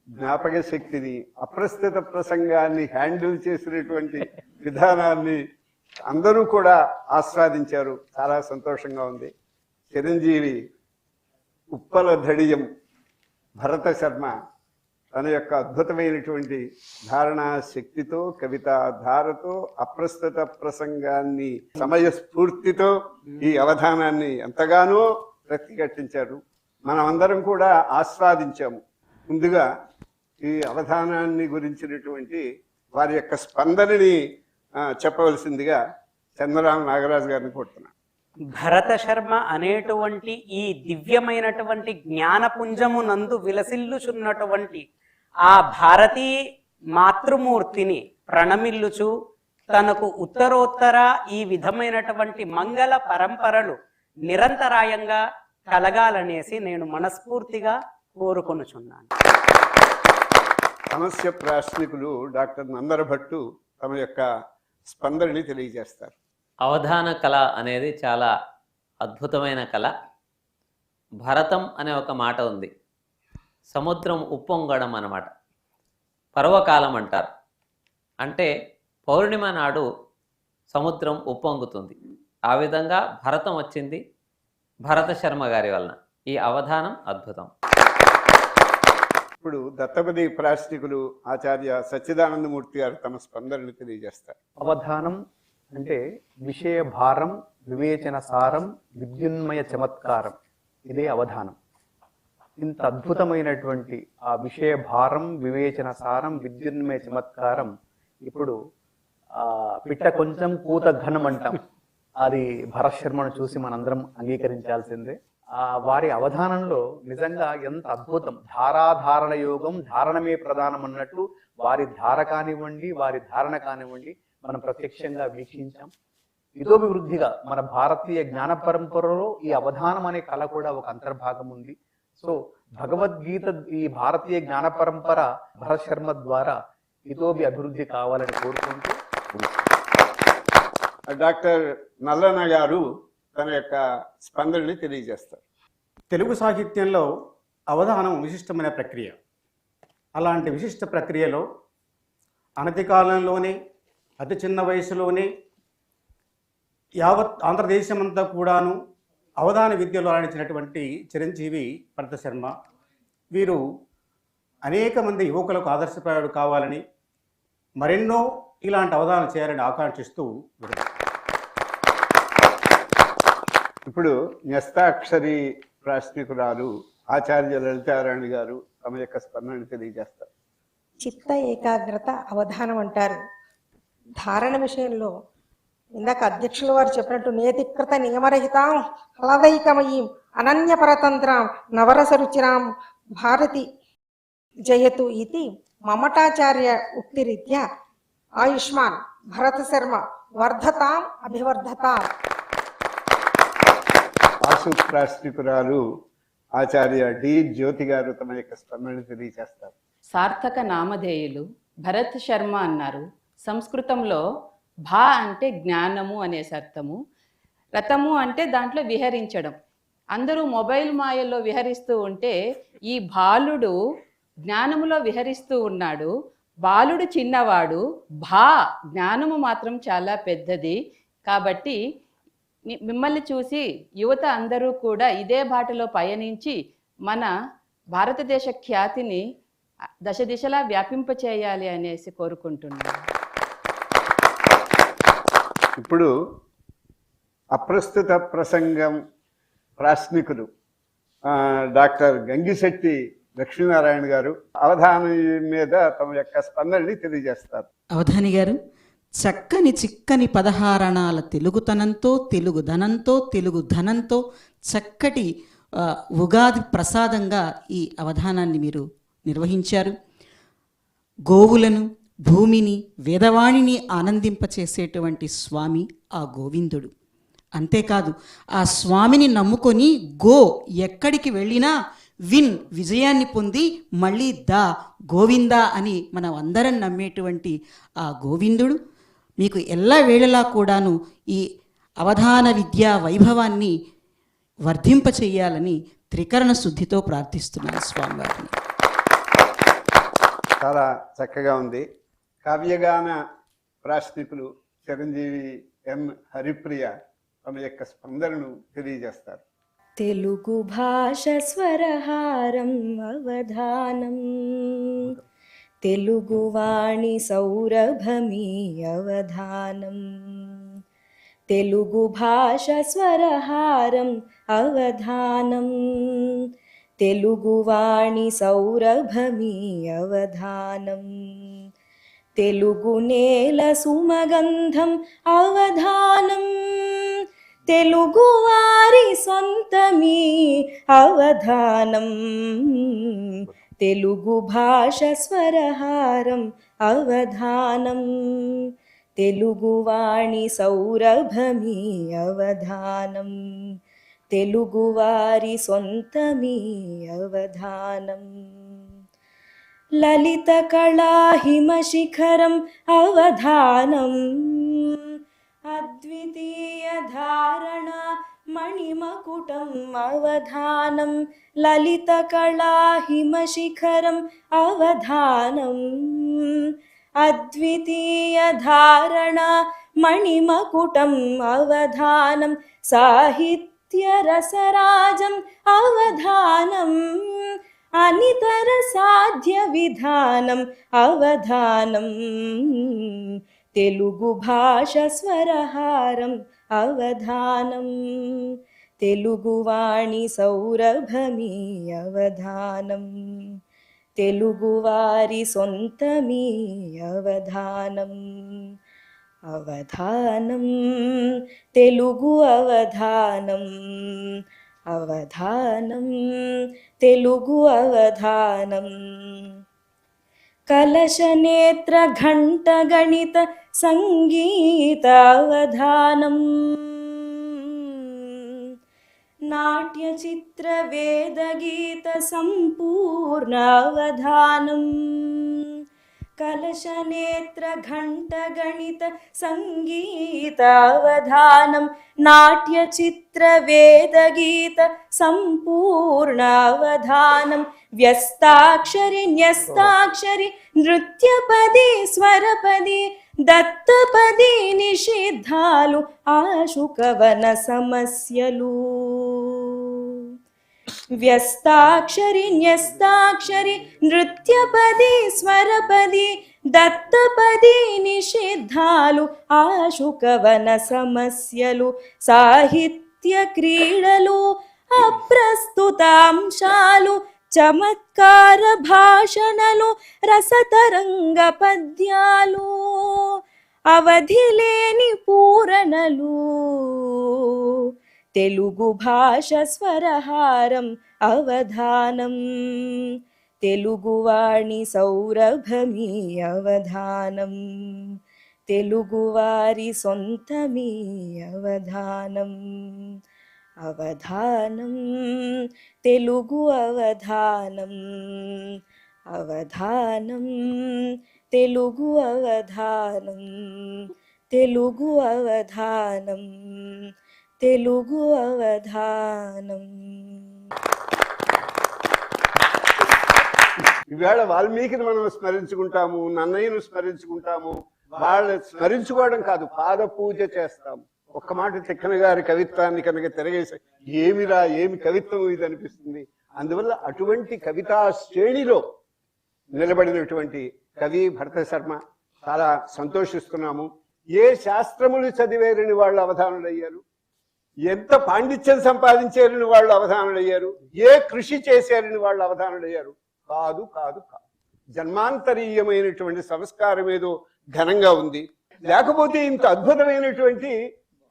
జ్ఞాపక శక్తిని, అప్రస్తుత ప్రసంగాన్ని హ్యాండిల్ చేసినటువంటి విధానాన్ని అందరూ కూడా ఆస్వాదించారు. చాలా సంతోషంగా ఉంది. చిరంజీవి ఉప్పల ధడియం భరత శర్మ తన యొక్క అద్భుతమైనటువంటి ధారణా శక్తితో, కవితా ధారతో, అప్రస్తుత ప్రసంగాన్ని సమయస్ఫూర్తితో ఈ అవధానాన్ని ఎంతగానో ప్రతిఘటించారు. మనమందరం కూడా ఆస్వాదించాము. ముందుగా ఈ అవధానాన్ని గురించినటువంటి వారి యొక్క స్పందనని చెప్పవలసిందిగా చంద్రరామ నాగరాజు గారిని కోరుతున్నాను.
భరత శర్మ అనేటువంటి ఈ దివ్యమైనటువంటి జ్ఞానపుంజమునందు విలసిల్లుచున్నటువంటి ఆ భారతీ మాతృమూర్తిని ప్రణమిల్లుచు తనకు ఉత్తరోత్తర ఈ విధమైనటువంటి మంగళ పరంపరలు నిరంతరాయంగా కలగాలనేసి నేను మనస్ఫూర్తిగా కోరుకొనుచున్నాను.
సమస్య ప్రాశ్నికులు డాక్టర్ నందరభట్టు తమ యొక్క స్పందనని తెలియజేస్తారు.
అవధాన కళ అనేది చాలా అద్భుతమైన కళ. భరతం అనే ఒక మాట ఉంది. సముద్రం ఉప్పొంగడం అన్నమాట. పర్వకాలం అంటారు. అంటే పౌర్ణిమ నాడు సముద్రం ఉప్పొంగుతుంది. ఆ విధంగా భరతం వచ్చింది భరత శర్మ గారి వలన. ఈ అవధానం అద్భుతం.
ఇప్పుడు దత్తపది ప్రాశ్నికులు ఆచార్య సచ్చిదానందమూర్తి గారు తమ స్పందనని తెలియజేస్తారు.
అవధానం అంటే విషయ భారం, వివేచన సారం, విద్యున్మయ చమత్కారం. ఇదే అవధానం. ఇంత అద్భుతమైనటువంటి ఆ విషయ భారం, వివేచన సారం, విద్యున్మయ చమత్కారం ఇప్పుడు పిట్ట కొంచెం కూత ఘనం అంటాం. అది భరత్ శర్మను చూసి మనందరం అంగీకరించాల్సిందే. వారి అవధానంలో నిజంగా ఎంత అద్భుతం. ధారాధారణ యోగం, ధారణమే ప్రధానం అన్నట్టు వారి ధార కానివ్వండి, వారి ధారణ కానివ్వండి మనం ప్రత్యక్షంగా వీక్షించాం. ఇతోభివృద్ధిగా మన భారతీయ జ్ఞాన పరంపరలో ఈ అవధానం అనే కళ కూడా ఒక అంతర్భాగం ఉంది. సో భగవద్గీత ఈ భారతీయ జ్ఞాన పరంపర భరత్ శర్మ ద్వారా ఇతోభి అభివృద్ధి కావాలని కోరుకుంటూ
డాక్టర్ నల్లన గారు తన యొక్క స్పందనని తెలియజేస్తారు.
తెలుగు సాహిత్యంలో అవధానం విశిష్టమైన ప్రక్రియ. అలాంటి విశిష్ట ప్రక్రియలో అనతి కాలంలోనే, అతి చిన్న వయసులోనే యావత్ ఆంధ్రదేశమంతా కూడాను అవధాన విద్యలో రాణించినటువంటి చిరంజీవి భరత శర్మ వీరు అనేక మంది యువకులకు ఆదర్శప్రాయుడు కావాలని, మరెన్నో ఇలాంటి అవధానం చేయాలని ఆకాంక్షిస్తూ
ఇప్పుడు న్యస్తాక్షరి ప్రాశ్నికురాలు ఆచార్య లలితారాయణ గారు తమ యొక్క స్పందనని తెలియజేస్తారు.
చిత్త ఏకాగ్రత అవధానం అంటారు. ధారణ విషయంలో ఇందాక అధ్యక్షుల వారు చెప్పినట్టు నేతికృత నియమరహితాం హలదైకమయీం అనన్య పరతంత్రాం నవరస రుచిరాం భారతి జయతు ఇది మమటాచార్య ఉక్తిరీత్యా ఆయుష్మాన్ భరత శర్మ వర్ధతాం అభివర్ధతాం.
ఆశుప్రాశ్నికురాలు ఆచార్య డి జ్యోతి గారు తమ యొక్క స్పందన తెలియజేస్తారు.
సార్థక నామధేయులు భరత్ శర్మ అన్నారు. సంస్కృతంలో భా అంటే జ్ఞానము అనేసి అర్థము, రథము అంటే దాంట్లో విహరించడం. అందరూ మొబైల్ మాయల్లో విహరిస్తూ ఉంటే ఈ బాలుడు జ్ఞానములో విహరిస్తూ ఉన్నాడు. బాలుడు చిన్నవాడు, భా జ్ఞానము మాత్రం చాలా పెద్దది. కాబట్టి మిమ్మల్ని చూసి యువత అందరూ కూడా ఇదే బాటలో పయనించి మన భారతదేశ ఖ్యాతిని దశ దిశలా వ్యాపింపచేయాలి అనేసి కోరుకుంటున్నాను.
ఇప్పుడు అప్రస్తుత ప్రసంగం ప్రాశ్నికులు డాక్టర్ గంగిశెట్టి లక్ష్మీనారాయణ గారు అవధానం మీద తమ యొక్క స్పందనని తెలియజేస్తారు.
అవధాని గారు చక్కని చిక్కని పదహారణాల తెలుగుతనంతో, తెలుగుదనంతో, తెలుగు ధనంతో చక్కటి ఉగాది ప్రసాదంగా ఈ అవధానాన్ని మీరు నిర్వహించారు. గోవులను, భూమిని, వేదవాణిని ఆనందింపచేసేటువంటి స్వామి ఆ గోవిందుడు. అంతేకాదు ఆ స్వామిని నమ్ముకొని గో ఎక్కడికి వెళ్ళినా విన్ విజయాన్ని పొంది మళ్ళీ దా గోవిందా అని మనం అందరం నమ్మేటువంటి ఆ గోవిందుడు మీకు ఎల్ల వేళలా కూడాను ఈ అవధాన విద్యా వైభవాన్ని వర్ధింపచేయాలని త్రికరణ శుద్ధితో ప్రార్థిస్తున్నాను స్వామివారిని.
చాలా చక్కగా ఉంది. కావ్యగాన ప్రాశ్నికులు చిరంజీవి ఎం హరిప్రియ తమ యొక్క స్పందనను తెలియజేస్తారు.
తెలుగు భాష స్వరహారం అవధానం, తెలుగువాణి సౌరభమీ అవధానం. తెలుగు భాష స్వరహారం అవధానం, తెలుగువాణి సౌరభమీ అవధానం. తెలుగు నేల సుమగంధం అవధానం, తెలుగు వారి సొంతమీ అవధానం. తెలుగు భాష స్వరహారం అవధానం, తెలుగువాణి సౌరభమీ అవధానం. తెలుగు వారి సొంతమీ అవధానం. లలిత కళా హిమశిఖరం అవధానం, అద్వితీయ ధారణ మణిమకుటం అవధానం. లలిత కళా హిమశిఖరం అవధానం, అద్వితీయ ధారణ మణిమకుటం అవధానం. సాహిత్య రసరాజం అవధానం, అనితర సాధ్య విధానం అవధానం. తెలుగు భాష స్వరహారం అవధానం, తెలుగువాణి సౌరభమీ అవధానం. తెలుగువారి సొంతమీ అవధానం. అవధానం తెలుగు అవధానం, అవధానం తెలుగు అవధానం. కలశనేత్ర ఘంట గణిత సంగీత అవధానం, నాట్య చిత్ర వేద గీత సంపూర్ణ అవధానం. కలశనేత్ర ఘంట గణిత సంగీత అవధానం, నాట్య చిత్ర వేద గీత సంపూర్ణ అవధానం. వ్యస్తాక్షరి న్యస్తాక్షరి నృత్యపది స్వరపది దత్తపది నిషిద్ధాలు ఆశుకవన సమస్యలు. వ్యస్తాక్షరి న్యస్తాక్షరి నృత్యపది స్వరపది దత్తపది నిషిద్ధాలు ఆశుకవన సమస్యలు. సాహిత్య క్రీడలు అప్రస్తుతాంశాలు చమత్కార భాషణలు రసతరంగ పద్యాలు అవధి లేని పూరణలు తెలుగు భాష స్వరహారం అవధానం తెలుగువాణి సౌరభమీ అవధానం తెలుగువారి సొంతమీ అవధానం అవధానం తెలుగు అవధానం అవధానం తెలుగు అవధానం తెలుగు అవధానం తెలుగు అవధానం.
ఈవేళ వాల్మీకిని మనం స్మరించుకుంటాము, నన్నయ్యను స్మరించుకుంటాము. వాళ్ళు స్మరించుకోవడం కాదు, పాద పూజ చేస్తాము. ఒక్క మాట తిక్కన గారి కవిత్వాన్ని కనుక తిరగేసి ఏమిరా ఏమి కవిత్వం ఇది అనిపిస్తుంది. అందువల్ల అటువంటి కవితా శ్రేణిలో నిలబడినటువంటి కవి భరత శర్మ. చాలా సంతోషిస్తున్నాము. ఏ శాస్త్రములు చదివేరని వాళ్ళు అవధానులయ్యారు, ఎంత పాండిత్యం సంపాదించారని వాళ్ళు అవధానులయ్యారు, ఏ కృషి చేశారని వాళ్ళు అవధానులయ్యారు. కాదు కాదు కాదు, జన్మాంతరీయమైనటువంటి సంస్కారం ఏదో ఘనంగా ఉంది. లేకపోతే ఇంత అద్భుతమైనటువంటి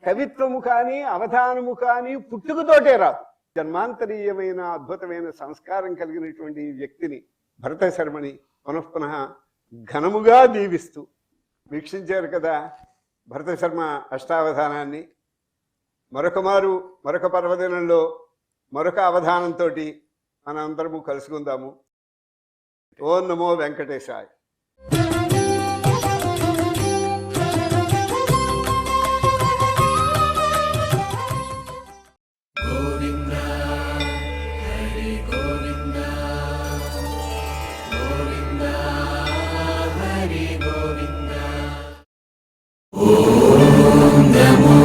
కవిత్వము కానీ అవధానము కానీ పుట్టుకతోటే రాదు. జన్మాంతరీయమైన అద్భుతమైన సంస్కారం కలిగినటువంటి ఈ వ్యక్తిని, భరత శర్మని పునఃపునః ఘనముగా దీవిస్తూ వీక్షించారు కదా భరత శర్మ అష్టావధానాన్ని. మరొక పర్వదినంలో మరొక అవధానంతో మనందరము కలుసుకుందాము. ఓం నమో వెంకటేశాయ.
గోవింద హరి గోవింద గోవింద హరి గోవింద. ఓం నమో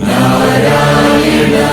నారాయణాయ.